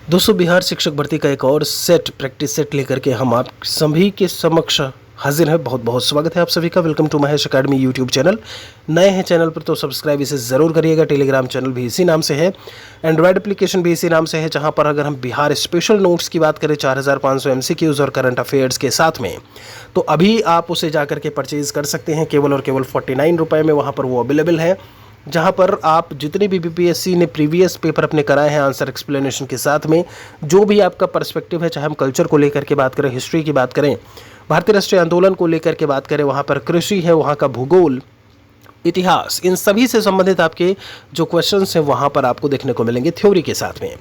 दोस्तों, बिहार शिक्षक भर्ती का एक और सेट प्रैक्टिस सेट लेकर के हम आप सभी के समक्ष हाजिर हैं। बहुत बहुत स्वागत है आप सभी का। Welcome to Mahesh academy YouTube channel. नए हैं चैनल पर तो सब्सक्राइब इसे ज़रूर करिएगा। टेलीग्राम चैनल भी इसी नाम से है, एंड्रॉयड एप्लीकेशन भी इसी नाम से है, जहां पर अगर हम बिहार स्पेशल नोट्स की बात करें 4500 एमसीक्यूज और करंट अफेयर्स के साथ में, तो अभी आप उसे जाकर के परचेज़ कर सकते हैं केवल और केवल 49 रुपये में। वहाँ पर वो अवेलेबल है, जहाँ पर आप जितने भी बीपीएससी ने प्रीवियस पेपर अपने कराए हैं आंसर एक्सप्लेनेशन के साथ में, जो भी आपका पर्सपेक्टिव है, चाहे हम कल्चर को लेकर के बात करें, हिस्ट्री की बात करें, भारतीय राष्ट्रीय आंदोलन को लेकर के बात करें, वहाँ पर कृषि है, वहाँ का भूगोल, इतिहास, इन सभी से संबंधित आपके जो क्वेश्चंस हैं वहाँ पर आपको देखने को मिलेंगे थ्योरी के साथ में।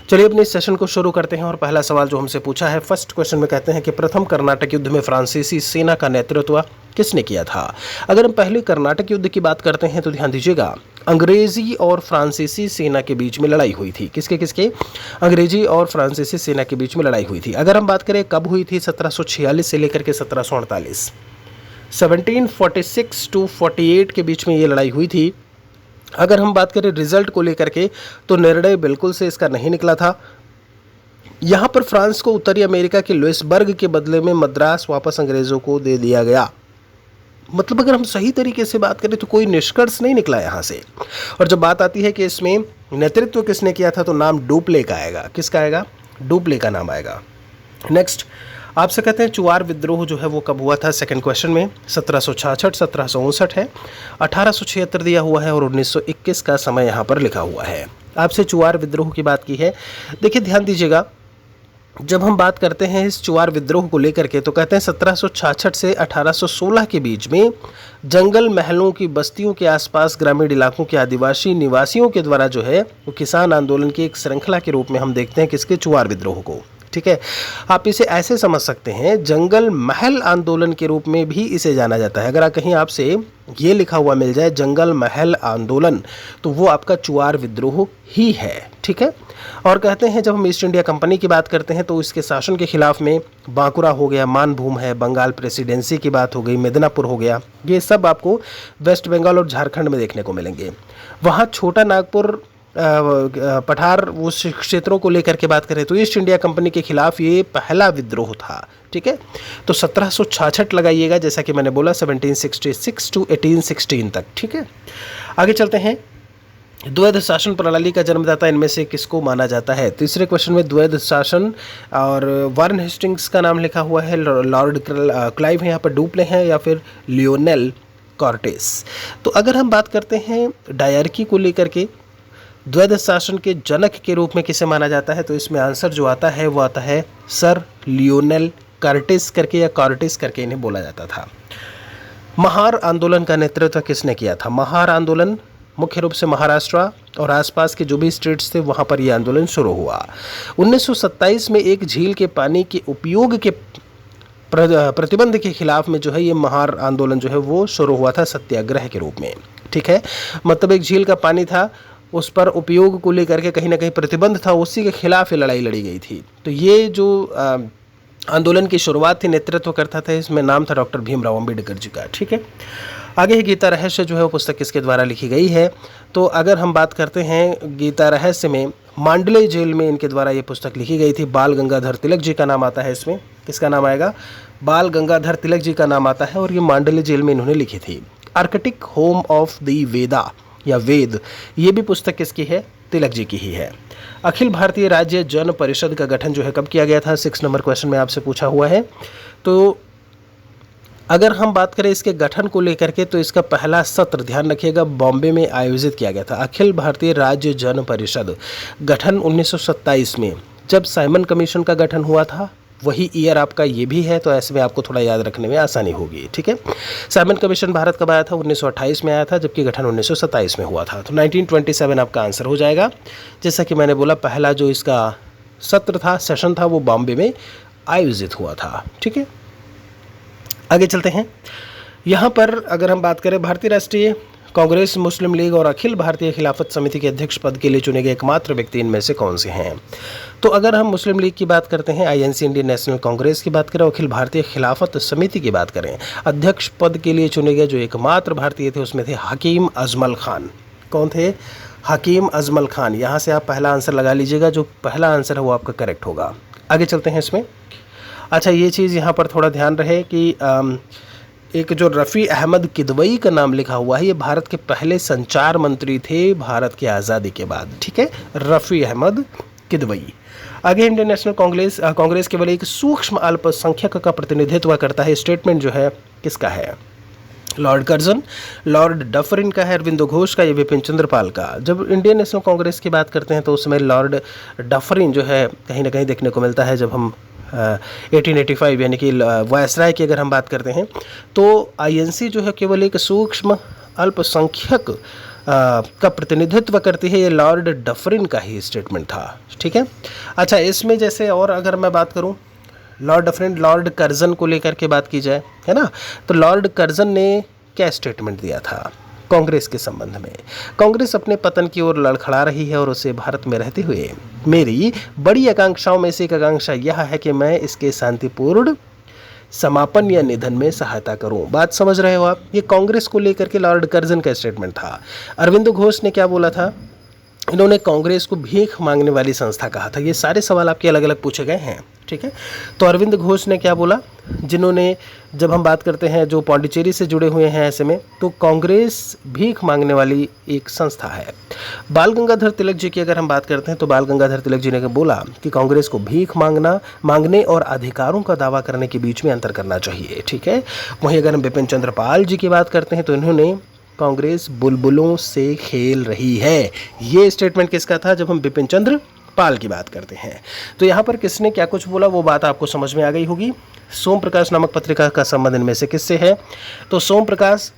चलिए अपने इस सेशन को शुरू करते हैं और पहला सवाल जो हमसे पूछा है, फर्स्ट क्वेश्चन में कहते हैं कि प्रथम कर्नाटक युद्ध में फ्रांसीसी सेना का नेतृत्व किसने किया था। अगर हम पहले कर्नाटक युद्ध की बात करते हैं तो ध्यान दीजिएगा, अंग्रेजी और फ्रांसीसी सेना के बीच में लड़ाई हुई थी। किसके किसके? अंग्रेजी और फ्रांसीसी सेना के बीच में लड़ाई हुई थी। अगर हम बात करें कब हुई थी, 1746 से लेकर के 1748, 1746 टू 48 के बीच में ये लड़ाई हुई थी। अगर हम बात करें रिजल्ट को लेकर के, तो निर्णय बिल्कुल से इसका नहीं निकला था। यहाँ पर फ्रांस को उत्तरी अमेरिका के लुइसबर्ग के बदले में मद्रास वापस अंग्रेजों को दे दिया गया। मतलब अगर हम सही तरीके से बात करें तो कोई निष्कर्ष नहीं निकला यहाँ से। और जब बात आती है कि इसमें नेतृत्व किसने किया था, तो नाम डुप्ले का आएगा। किसका आएगा? डुप्ले का नाम आएगा। नेक्स्ट आपसे कहते हैं चुआर विद्रोह जो है वो कब हुआ था। सेकंड क्वेश्चन में 1766, 1759 है, 1876 दिया हुआ है और 1921 का समय यहाँ पर लिखा हुआ है। आपसे चुआर विद्रोह की बात की है। देखिए ध्यान दीजिएगा, जब हम बात करते हैं इस चुआर विद्रोह को लेकर के, तो कहते हैं 1766 से 1816 के बीच में जंगल महलों की बस्तियों के आसपास ग्रामीण इलाकों के आदिवासी निवासियों के द्वारा जो है वो किसान आंदोलन की एक श्रृंखला के रूप में हम देखते हैं किसके? चुआर विद्रोह को। ठीक है, आप इसे ऐसे समझ सकते हैं, जंगल महल आंदोलन के रूप में भी इसे जाना जाता है। अगर कहीं आपसे ये लिखा हुआ मिल जाए जंगल महल आंदोलन, तो वो आपका चुआर विद्रोह ही है। ठीक है, और कहते हैं जब हम ईस्ट इंडिया कंपनी की बात करते हैं तो इसके शासन के खिलाफ में बांकुरा हो गया, मानभूम है, बंगाल प्रेसिडेंसी की बात हो गई, मिदनापुर हो गया, ये सब आपको वेस्ट बंगाल और झारखंड में देखने को मिलेंगे। वहाँ छोटा नागपुर, पठार, वो क्षेत्रों को लेकर के बात करें तो ईस्ट इंडिया कंपनी के खिलाफ ये पहला विद्रोह था। ठीक है, तो 1766 लगाइएगा, जैसा कि मैंने बोला 1766 टू 1816 तक। ठीक है, आगे चलते हैं। द्वैध शासन प्रणाली का जन्मदाता इनमें से किसको माना जाता है? तीसरे क्वेश्चन में द्वैध शासन और वारन हेस्टिंग्स का नाम लिखा हुआ है, लॉर्ड क्लाइव है, यहाँ पर डुप्ले हैं, या फिर लियोनेल कॉर्टेस। तो अगर हम बात करते हैं डायरकी को लेकर के, द्वैध शासन के जनक के रूप में किसे माना जाता है, तो इसमें आंसर जो आता है वो आता है सर लियोनेल कॉर्टेस करके, या कॉर्टेस करके इन्हें बोला जाता था। महार आंदोलन का नेतृत्व किसने किया था? महार आंदोलन मुख्य रूप से महाराष्ट्र और आसपास के जो भी स्टेट्स थे वहाँ पर यह आंदोलन शुरू हुआ। 1927 में एक झील के पानी के उपयोग के प्रतिबंध के खिलाफ में जो है ये महार आंदोलन जो है वो शुरू हुआ था सत्याग्रह के रूप में। ठीक है, मतलब एक झील का पानी था, उस पर उपयोग को लेकर के कहीं ना कहीं प्रतिबंध था, उसी के खिलाफ ये लड़ाई लड़ी गई थी। तो ये जो आंदोलन की शुरुआत थी, नेतृत्व करता था, इसमें नाम था डॉक्टर भीमराव अम्बेडकर जी का। ठीक है, आगे गीता रहस्य जो है वो पुस्तक किसके द्वारा लिखी गई है? तो अगर हम बात करते हैं गीता रहस्य में, मांडले जेल में इनके द्वारा ये पुस्तक लिखी गई थी। बाल गंगाधर तिलक जी का नाम आता है इसमें। किसका नाम आएगा? बाल गंगाधर तिलक जी का नाम आता है, और ये मांडले जेल में इन्होंने लिखी थी। आर्कटिक होम ऑफ द वेदा या वेद, ये भी पुस्तक किसकी है? तिलक जी की ही है। अखिल भारतीय राज्य जन परिषद का गठन जो है कब किया गया था? 6 नंबर क्वेश्चन में आपसे पूछा हुआ है। तो अगर हम बात करें इसके गठन को लेकर के, तो इसका पहला सत्र ध्यान रखिएगा बॉम्बे में आयोजित किया गया था। अखिल भारतीय राज्य जन परिषद गठन 1927 में, जब साइमन कमीशन का गठन हुआ था, वही ईयर आपका ये भी है, तो ऐसे में आपको थोड़ा याद रखने में आसानी होगी। ठीक है, साइमन कमीशन भारत कब आया था? 1928 में आया था, जबकि गठन 1927 में हुआ था। तो 1927 आपका आंसर हो जाएगा। जैसा कि मैंने बोला, पहला जो इसका सत्र था, सेशन था, वो बॉम्बे में आयोजित हुआ था। ठीक है, आगे चलते हैं। यहाँ पर अगर हम बात करें भारतीय राष्ट्रीय कांग्रेस, मुस्लिम लीग और अखिल भारतीय खिलाफत समिति के अध्यक्ष पद के लिए चुने गए एकमात्र व्यक्ति इनमें से कौन से हैं? तो अगर हम मुस्लिम लीग की बात करते हैं, आईएनसी इंडियन नेशनल कांग्रेस की बात करें, अखिल भारतीय खिलाफत समिति की बात करें, अध्यक्ष पद के लिए चुने गए जो एकमात्र भारतीय थे उसमें थे हकीम अजमल खान। कौन थे? हकीम अजमल खान। यहाँ से आप पहला आंसर लगा लीजिएगा, जो पहला आंसर है वो आपका करेक्ट होगा। आगे चलते हैं इसमें। अच्छा, ये चीज़ यहाँ पर थोड़ा ध्यान रहे कि एक जो रफ़ी अहमद किदवई का नाम लिखा हुआ है, ये भारत के पहले संचार मंत्री थे भारत की आज़ादी के बाद। ठीक है, रफ़ी अहमद किदवई। आगे, इंडियन नेशनल कांग्रेस केवल एक सूक्ष्म अल्पसंख्यक का प्रतिनिधित्व करता है, स्टेटमेंट जो है किसका है? लॉर्ड कर्जन, लॉर्ड डफरिन का है, अरविंदो घोष का, या विपिन चंद्र पाल का। जब इंडियन नेशनल कांग्रेस की बात करते हैं तो उसमें लॉर्ड डफरिन जो है कहीं ना कहीं देखने को मिलता है। जब हम 1885 यानी कि वायसराय की अगर हम बात करते हैं तो आईएनसी जो है केवल एक सूक्ष्म अल्पसंख्यक का प्रतिनिधित्व करती है, ये लॉर्ड डफरिन का ही स्टेटमेंट था। ठीक है। अच्छा, इसमें जैसे और अगर मैं बात करूं लॉर्ड डफरिन, लॉर्ड कर्जन को लेकर के बात की जाए, है ना, तो लॉर्ड कर्जन ने क्या स्टेटमेंट दिया था कांग्रेस के संबंध में? कांग्रेस अपने पतन की ओर लड़खड़ा रही है और उसे भारत में रहते हुए मेरी बड़ी आकांक्षाओं में से एक आकांक्षा यह है कि मैं इसके शांतिपूर्ण समापन या निधन में सहायता करूं। बात समझ रहे हो आप? ये कांग्रेस को लेकर के लॉर्ड कर्जन का स्टेटमेंट था। अरविंदो घोष ने क्या बोला था? इन्होंने कांग्रेस को भीख मांगने वाली संस्था कहा था। ये सारे सवाल आपके अलग अलग पूछे गए हैं। ठीक है, तो अरविंद घोष ने क्या बोला, जिन्होंने, जब हम बात करते हैं जो पौंडीचेरी से जुड़े हुए हैं ऐसे में, तो कांग्रेस भीख मांगने वाली एक संस्था है। बाल गंगाधर तिलक जी की अगर हम बात करते हैं तो बाल गंगाधर तिलक जी ने बोला कि कांग्रेस को भीख मांगने और अधिकारों का दावा करने के बीच में अंतर करना चाहिए। ठीक है। वहीं अगर हम बिपिन चंद्र पाल जी की बात करते हैं तो इन्होंने कांग्रेस बुलबुलों से खेल रही है, ये स्टेटमेंट किसका था जब हम बिपिन चंद्र पाल की बात करते हैं? तो यहाँ पर किसने क्या कुछ बोला वो बात आपको समझ में आ गई होगी। सोम प्रकाश नामक पत्रिका का संबंध इनमें से किससे है? तो सोम प्रकाश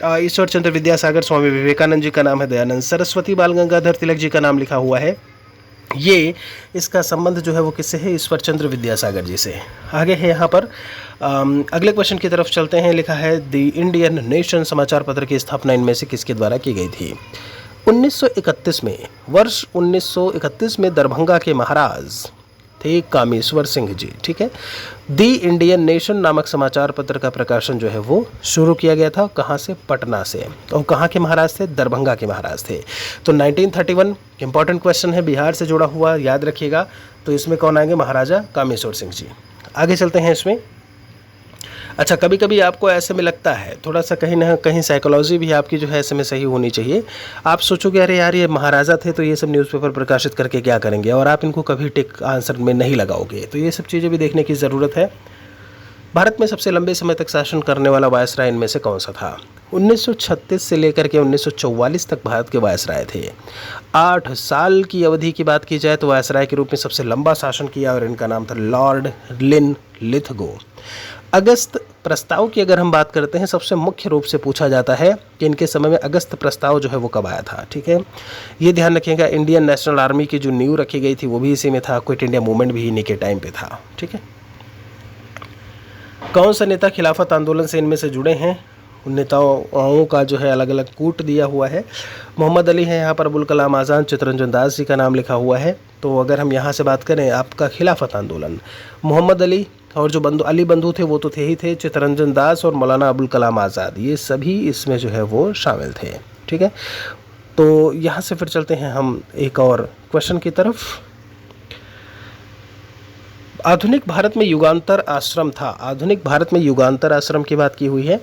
ईश्वर चंद्र विद्यासागर, स्वामी विवेकानंद जी का नाम है दयानंद सरस्वती, बाल गंगाधर तिलक जी का नाम लिखा हुआ है। ये इसका संबंध जो है वो किससे है? ईश्वर चंद्र विद्यासागर जी से। आगे है यहाँ पर अगले क्वेश्चन की तरफ चलते हैं। लिखा है द इंडियन नेशन समाचार पत्र की स्थापना इनमें से किसके द्वारा की गई थी? 1931 में, वर्ष 1931 में दरभंगा के महाराज थे कामेश्वर सिंह जी। ठीक है। दी इंडियन नेशन नामक समाचार पत्र का प्रकाशन जो है वो शुरू किया गया था। कहाँ से? पटना से। और कहाँ के महाराज थे? दरभंगा के महाराज थे। तो 1931 इंपॉर्टेंट क्वेश्चन है, बिहार से जुड़ा हुआ, याद रखिएगा। तो इसमें कौन आएंगे? महाराजा कामेश्वर सिंह जी। आगे चलते हैं इसमें। अच्छा, कभी कभी आपको ऐसे में लगता है थोड़ा सा कहीं ना कहीं साइकोलॉजी भी आपकी जो है ऐसे में सही होनी चाहिए। आप सोचोगे अरे यार ये महाराजा थे तो ये सब न्यूज़पेपर प्रकाशित करके क्या करेंगे, और आप इनको कभी टिक आंसर में नहीं लगाओगे। तो ये सब चीज़ें भी देखने की ज़रूरत है। भारत में सबसे लंबे समय तक शासन करने वाला वायसराय इनमें से कौन सा था? 1936 से लेकर के 1944 तक भारत के वायसराय थे। 8 साल की अवधि की बात की जाए तो वायसराय के रूप में सबसे लंबा शासन किया और इनका नाम था लॉर्ड लिनलिथगो। अगस्त प्रस्ताव की अगर हम बात करते हैं, सबसे मुख्य रूप से पूछा जाता है कि इनके समय में अगस्त प्रस्ताव जो है वो कब आया था। ठीक है, ये ध्यान रखिएगा। इंडियन नेशनल आर्मी की जो नींव रखी गई थी वो भी इसी में था। क्विट इंडिया मूवमेंट भी इन्हीं के टाइम पे था। ठीक है। कौन सा नेता खिलाफत आंदोलन से इनमें से जुड़े हैं? उन नेताओं का जो है अलग अलग कूट दिया हुआ है। मोहम्मद अली है यहाँ पर, अबुल कलाम आज़ाद, चित्तरंजन दास जी का नाम लिखा हुआ है। तो अगर हम यहाँ से बात करें आपका खिलाफत आंदोलन, मोहम्मद अली और जो अली बंधु थे वो तो थे ही थे, चित्तरंजन दास और मौलाना अबुल कलाम आज़ाद, ये सभी इसमें जो है वो शामिल थे। ठीक है। तो यहाँ से फिर चलते हैं हम एक और क्वेश्चन की तरफ। आधुनिक भारत में युगांतर आश्रम था। आधुनिक भारत में युगांतर आश्रम की बात की हुई है।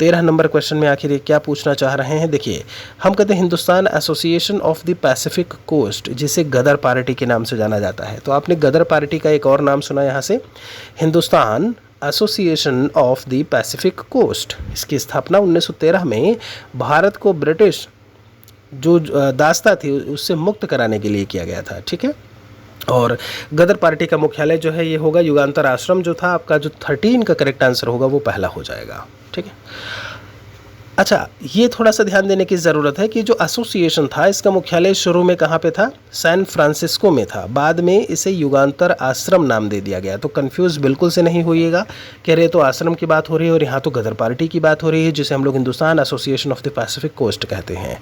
13 नंबर क्वेश्चन में आखिर ये क्या पूछना चाह रहे हैं? देखिए, हम कहते हैं Hindustan association of the Pacific coast, जिसे गदर पार्टी के नाम से जाना जाता है। तो आपने गदर पार्टी का एक और नाम सुना यहाँ से, Hindustan association of the Pacific coast. इसकी स्थापना 1913 में भारत को ब्रिटिश जो दास्ता थी उससे मुक्त कराने के लिए किया गया था। ठीक है। और गदर पार्टी का मुख्यालय जो है ये होगा युगांतर आश्रम जो था। आपका जो 13 का करेक्ट आंसर होगा वो पहला हो जाएगा। ठीक है। अच्छा, ये थोड़ा सा ध्यान देने की ज़रूरत है कि जो एसोसिएशन था इसका मुख्यालय शुरू में कहाँ पे था? सैन फ्रांसिस्को में था। बाद में इसे युगांतर आश्रम नाम दे दिया गया। तो कंफ्यूज बिल्कुल से नहीं होइएगा कि अरे तो आश्रम की बात हो रही है और यहाँ तो गदर पार्टी की बात हो रही है, जिसे हम लोग Hindustan association of the Pacific coast कहते हैं।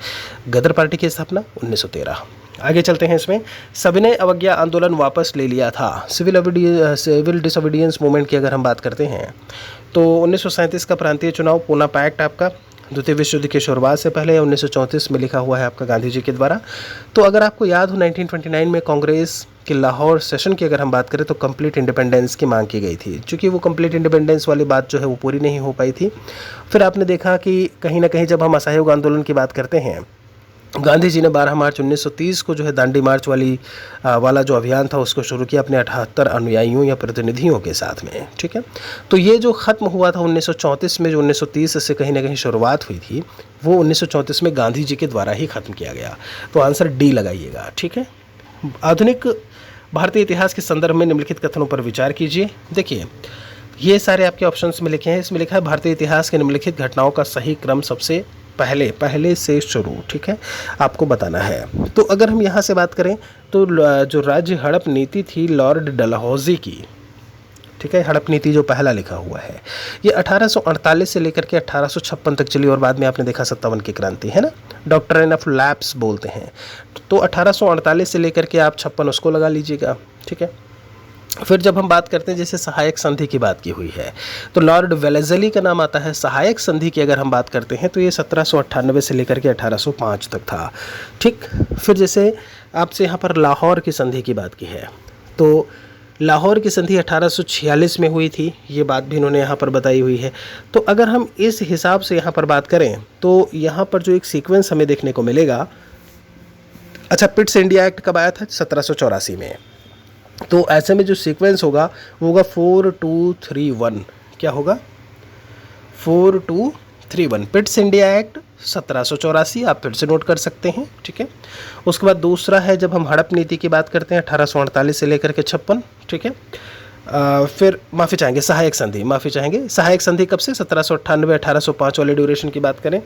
गदर पार्टी की स्थापना 1913। आगे चलते हैं इसमें। सविनय अवज्ञा आंदोलन वापस ले लिया था। सिविल डिसोबीडियंस मूवमेंट की अगर हम बात करते हैं तो 1937 का प्रांतीय चुनाव पूना पैक्ट आपका, द्वितीय विश्व युद्ध की शुरुआत से पहले, 1934 में लिखा हुआ है आपका गांधी जी के द्वारा। तो अगर आपको याद हो 1929 में कांग्रेस के लाहौर सेशन की अगर हम बात करें तो कंप्लीट इंडिपेंडेंस की मांग की गई थी। चूँकि वो कंप्लीट इंडिपेंडेंस वाली बात जो है वो पूरी नहीं हो पाई थी। फिर आपने देखा कि कहीं ना कहीं जब हम असहयोग आंदोलन की बात करते हैं, गांधी जी ने 12 मार्च 1930 को जो है दांडी मार्च वाला जो अभियान था उसको शुरू किया अपने 78 अनुयायियों या प्रतिनिधियों के साथ में। ठीक है, तो ये जो ख़त्म हुआ था 1934 में, जो 1930 से कहीं ना कहीं शुरुआत हुई थी, वो 1934 में गांधी जी के द्वारा ही ख़त्म किया गया। तो आंसर डी लगाइएगा। ठीक है, आधुनिक भारतीय इतिहास के संदर्भ में निम्नलिखित कथनों पर विचार कीजिए। देखिए, ये सारे आपके ऑप्शंस में लिखे हैं। इसमें लिखा है भारतीय इतिहास के निम्नलिखित घटनाओं का सही क्रम सबसे पहले से शुरू। ठीक है, आपको बताना है। तो अगर हम यहाँ से बात करें तो जो राज्य हड़प नीति थी लॉर्ड डलहौजी की, ठीक है, हड़प नीति जो पहला लिखा हुआ है, ये 1848 से लेकर के 1856 तक चली और बाद में आपने देखा 57 की क्रांति, है ना, डॉक्ट्रिन ऑफ लैप्स बोलते हैं। तो 1848 से लेकर के आप 56 उसको लगा लीजिएगा। ठीक है, फिर जब हम बात करते हैं जैसे सहायक संधि की बात की हुई है तो लॉर्ड वेलेज़ली का नाम आता है। सहायक संधि की अगर हम बात करते हैं तो ये 1798 से लेकर के 1805 तक था। ठीक, फिर जैसे आपसे यहाँ पर लाहौर की संधि की बात की है तो लाहौर की संधि 1846 में हुई थी, ये बात भी इन्होंने यहाँ पर बताई हुई है। तो अगर हम इस हिसाब से यहाँ पर बात करें तो यहाँ पर जो एक सीक्वेंस हमें देखने को मिलेगा, अच्छा, पिट्स इंडिया एक्ट कब आया था? 1784 में। तो ऐसे में जो सीक्वेंस होगा वो होगा 4231। क्या होगा? 4231। पिट्स इंडिया एक्ट 1784, आप फिर से नोट कर सकते हैं। ठीक है, उसके बाद दूसरा है जब हम हड़प नीति की बात करते हैं 1848 से लेकर के 56। ठीक है, फिर माफ़ी चाहेंगे सहायक संधि, सहायक संधि कब से? 1798 1805 वाले ड्यूरेशन की बात करें।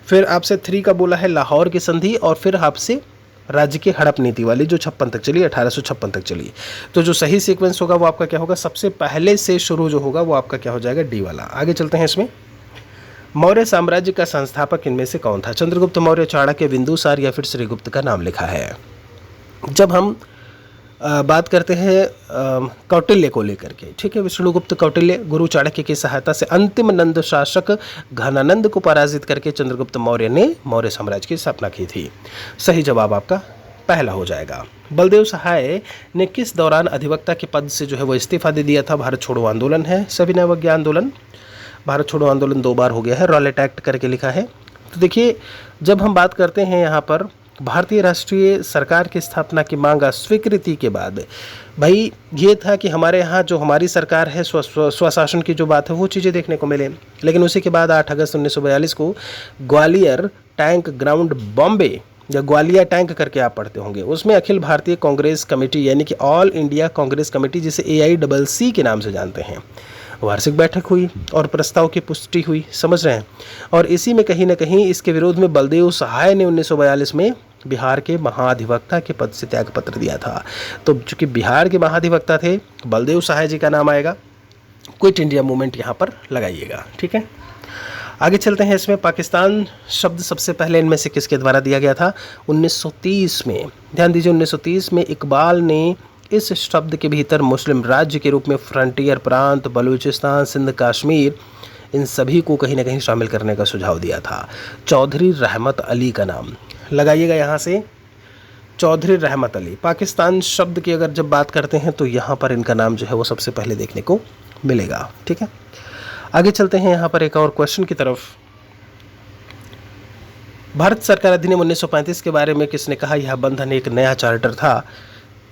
फिर आपसे 3 का बोला है लाहौर की संधि, और फिर आपसे राज्य की हड़प नीति वाली जो 56 तक चली, 1856 तक चली। तो जो सही सीक्वेंस होगा वो आपका क्या होगा? सबसे पहले से शुरू जो होगा वो आपका क्या हो जाएगा? डी वाला। आगे चलते हैं इसमें। मौर्य साम्राज्य का संस्थापक इनमें से कौन था? चंद्रगुप्त मौर्य, चाणक्य, बिंदुसार या फिर श्रीगुप्त का नाम लिखा है। जब हम बात करते हैं कौटिल्य को लेकर के, ठीक है, विष्णुगुप्त कौटिल्य गुरु चाणक्य की सहायता से अंतिम नंद शासक घनानंद को पराजित करके चंद्रगुप्त मौर्य ने मौर्य साम्राज्य की स्थापना की थी। सही जवाब आपका पहला हो जाएगा। बलदेव सहाय ने किस दौरान अधिवक्ता के पद से जो है वो इस्तीफा दे दिया था? भारत छोड़ो आंदोलन है, सविनय अवज्ञा आंदोलन, भारत छोड़ो आंदोलन 2 बार हो गया है, रॉलेट एक्ट करके लिखा है। तो देखिए, जब हम बात करते हैं यहाँ पर भारतीय राष्ट्रीय सरकार की स्थापना की मांग स्वीकृति के बाद, भाई ये था कि हमारे यहाँ जो हमारी सरकार है स्वशासन की जो बात है वो चीज़ें देखने को मिले। लेकिन उसी के बाद 8 अगस्त 1942 को ग्वालियर टैंक ग्राउंड बॉम्बे, या ग्वालिया टैंक करके आप पढ़ते होंगे, उसमें अखिल भारतीय कांग्रेस कमेटी यानी कि ऑल इंडिया कांग्रेस कमेटी, जिसे AICC के नाम से जानते हैं, वार्षिक बैठक हुई और प्रस्ताव की पुष्टि हुई। समझ रहे हैं? और इसी में कहीं ना कहीं इसके विरोध में बलदेव सहाय ने 1942 में बिहार के महाधिवक्ता के पद से त्याग पत्र दिया था। तो चूंकि बिहार के महाधिवक्ता थे, बलदेव सहाय जी का नाम आएगा। क्विट इंडिया मूवमेंट यहाँ पर लगाइएगा। ठीक है, आगे चलते हैं। इसमें पाकिस्तान शब्द सबसे पहले इनमें से किसके द्वारा दिया गया था? 1930 में। ध्यान दीजिए, 1930 में इकबाल ने इस शब्द के भीतर मुस्लिम राज्य के रूप में फ्रंटियर प्रांत, बलूचिस्तान, सिंध, कश्मीर, इन सभी को कहीं ना कहीं शामिल करने का सुझाव दिया था। चौधरी रहमत अली का नाम लगाइएगा यहाँ से, चौधरी रहमत अली। पाकिस्तान शब्द की अगर जब बात करते हैं तो यहाँ पर इनका नाम जो है वो सबसे पहले देखने को मिलेगा। ठीक है, आगे चलते हैं यहाँ पर एक और क्वेश्चन की तरफ। भारत सरकार अधिनियम 1935 के बारे में किसने कहा? यह बंधन एक नया चार्टर था,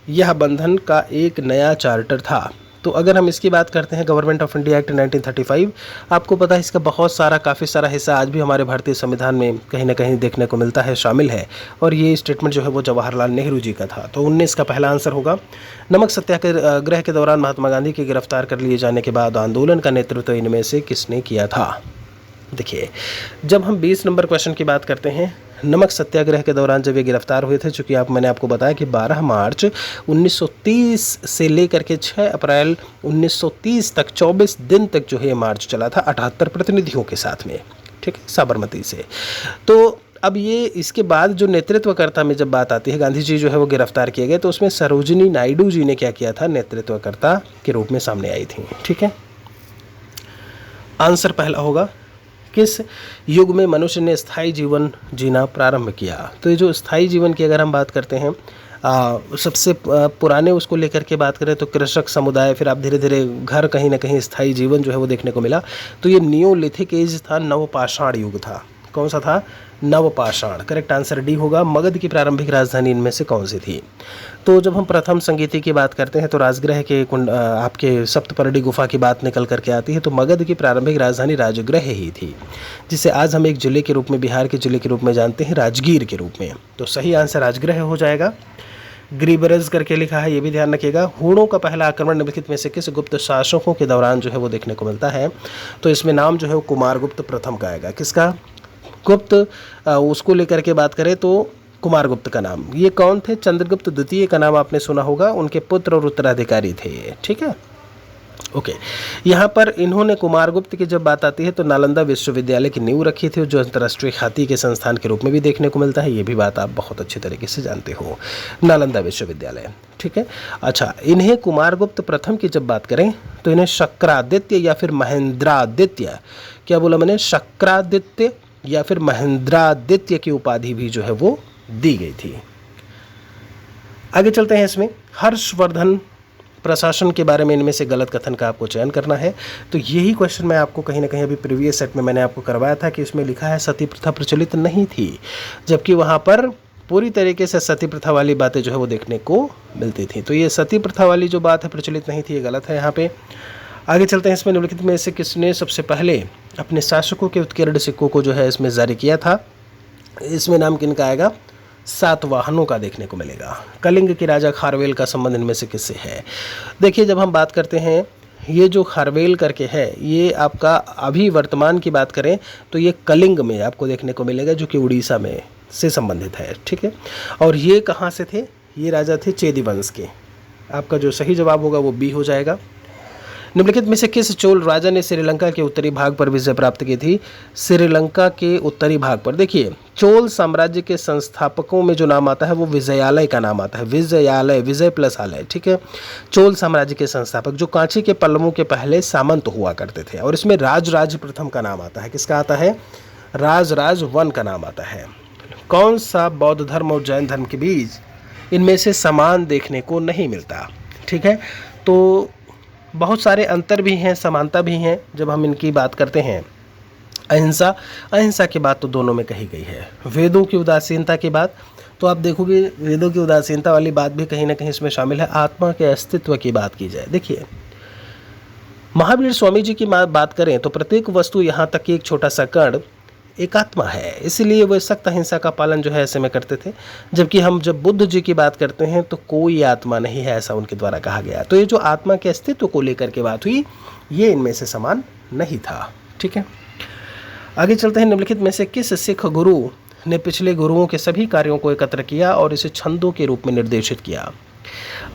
यह बंधन का एक नया चार्टर था। तो अगर हम इसकी बात करते हैं गवर्नमेंट ऑफ इंडिया एक्ट 1935, आपको पता है इसका काफ़ी सारा हिस्सा आज भी हमारे भारतीय संविधान में कहीं ना कहीं देखने को मिलता है, शामिल है। और ये स्टेटमेंट जो है वो जवाहरलाल नेहरू जी का था। तो 19 का पहला आंसर होगा। नमक सत्याग्रह के दौरान महात्मा गांधी के गिरफ्तार कर लिए जाने के बाद आंदोलन का नेतृत्व इनमें से किसने किया था? देखिए, जब हम 20 नंबर क्वेश्चन की बात करते हैं, नमक सत्याग्रह के दौरान जब ये गिरफ्तार हुए थे, चूँकि मैंने आपको बताया कि 12 मार्च 1930 से लेकर के 6 अप्रैल 1930 तक 24 दिन तक जो है ये मार्च चला था 78 प्रतिनिधियों के साथ में। ठीक है, साबरमती से। तो अब ये इसके बाद जो नेतृत्वकर्ता में जब बात आती है, गांधी जी जो है वो गिरफ्तार किए गए, तो उसमें सरोजिनी नायडू जी ने क्या किया था? नेतृत्वकर्ता के रूप में सामने आई थी। ठीक है, आंसर पहला होगा। किस युग में मनुष्य ने स्थायी जीवन जीना प्रारंभ किया? तो ये जो स्थायी जीवन की अगर हम बात करते हैं, सबसे पुराने उसको लेकर के बात करें तो कृषक समुदाय, फिर आप धीरे धीरे घर कहीं ना कहीं स्थायी जीवन जो है वो देखने को मिला। तो ये नियोलिथिक एज था, नवपाषाण युग था। कौन सा था? नवपाषाण। करेक्ट आंसर डी होगा। मगध की प्रारंभिक राजधानी इनमें से कौन सी थी? तो जब हम प्रथम संगीति की बात करते हैं तो राजगृह के आपके सप्तपर्णी गुफा की बात निकल करके आती है। तो मगध की प्रारंभिक राजधानी राजगृह ही थी, जिसे आज हम एक जिले के रूप में, बिहार के जिले के रूप में जानते हैं, राजगीर के रूप में। तो सही आंसर राजगृह हो जाएगा। ग्रीबरज करके लिखा है, ये भी ध्यान रखिएगा। हूणों का पहला आक्रमण निम्नलिखित में से किस गुप्त शासकों के दौरान जो है वो देखने को मिलता है? तो इसमें नाम जो है वो कुमारगुप्त प्रथम का आएगा। किसका? गुप्त। उसको लेकर के बात करें तो कुमारगुप्त का नाम। ये कौन थे? चंद्रगुप्त द्वितीय का नाम आपने सुना होगा, उनके पुत्र और उत्तराधिकारी थे। ठीक है, ओके। यहाँ पर इन्होंने कुमारगुप्त की जब बात आती है तो नालंदा विश्वविद्यालय की नींव रखी थी, जो अंतर्राष्ट्रीय ख्याति के संस्थान के रूप में भी देखने को मिलता है। ये भी बात आप बहुत अच्छे तरीके से जानते हो, नालंदा विश्वविद्यालय। ठीक है, अच्छा, इन्हें कुमारगुप्त प्रथम की जब बात करें तो इन्हें शक्रादित्य या फिर महेंद्रादित्य, क्या बोला मैंने? शक्रादित्य या फिर महेंद्रादित्य की उपाधि भी जो है वो दी गई थी। आगे चलते हैं। इसमें हर्षवर्धन प्रशासन के बारे में इनमें से गलत कथन का आपको चयन करना है। तो यही क्वेश्चन मैं आपको कहीं ना कहीं अभी प्रीवियस सेट में मैंने आपको करवाया था कि इसमें लिखा है सती प्रथा प्रचलित नहीं थी, जबकि वहाँ पर पूरी तरीके से सती प्रथा वाली बातें जो है वो देखने को मिलती थी। तो ये सती प्रथा वाली जो बात है प्रचलित नहीं थी, ये गलत है यहाँ पे। आगे चलते हैं। इसमें निम्नलिखित में से किसने सबसे पहले अपने शासकों के उत्कीर्ण सिक्कों को जो है इसमें जारी किया था? इसमें नाम किनका आएगा? सातवाहनों का देखने को मिलेगा। कलिंग के राजा खारवेल का संबंध इनमें से किससे है? देखिए, जब हम बात करते हैं, ये जो खारवेल करके है, ये आपका अभी वर्तमान की बात करें तो ये कलिंग में आपको देखने को मिलेगा, जो कि उड़ीसा में से संबंधित है। ठीक है, और ये कहाँ से थे? ये राजा थे चेदी वंश के। आपका जो सही जवाब होगा वो बी हो जाएगा। निम्नलिखित में से किस चोल राजा ने श्रीलंका के उत्तरी भाग पर विजय प्राप्त की थी? श्रीलंका के उत्तरी भाग पर देखिए, चोल साम्राज्य के संस्थापकों में जो नाम आता है वो विजयालय का नाम आता है। विजयालय, विजय प्लस आलय। ठीक है, चोल साम्राज्य के संस्थापक जो कांची के पल्लवों के पहले सामंत हुआ करते थे। और इसमें राजराज प्रथम का नाम आता है। किसका आता है? राजराज वन का नाम आता है। कौन सा बौद्ध धर्म और जैन धर्म के बीच इनमें से समान देखने को नहीं मिलता? ठीक है, तो बहुत सारे अंतर भी हैं, समानता भी हैं। जब हम इनकी बात करते हैं, अहिंसा, अहिंसा की बात तो दोनों में कही गई है। वेदों की उदासीनता की बात, तो आप देखोगे वेदों की उदासीनता वाली बात भी कहीं ना कहीं इसमें शामिल है। आत्मा के अस्तित्व की बात की जाए, देखिए महावीर स्वामी जी की बात करें तो प्रत्येक वस्तु, यहाँ तक कि एक छोटा सा कण एक आत्मा है, इसलिए वे सख्त अहिंसा का पालन जो है ऐसे में करते थे। जबकि हम जब बुद्ध जी की बात करते हैं तो कोई आत्मा नहीं है, ऐसा उनके द्वारा कहा गया। तो ये जो आत्मा के अस्तित्व को लेकर के बात हुई, ये इनमें से समान नहीं था। ठीक है, आगे चलते हैं। निम्नलिखित में से किस सिख गुरु ने पिछले गुरुओं के सभी कार्यों को एकत्र किया और इसे छंदों के रूप में निर्देशित किया?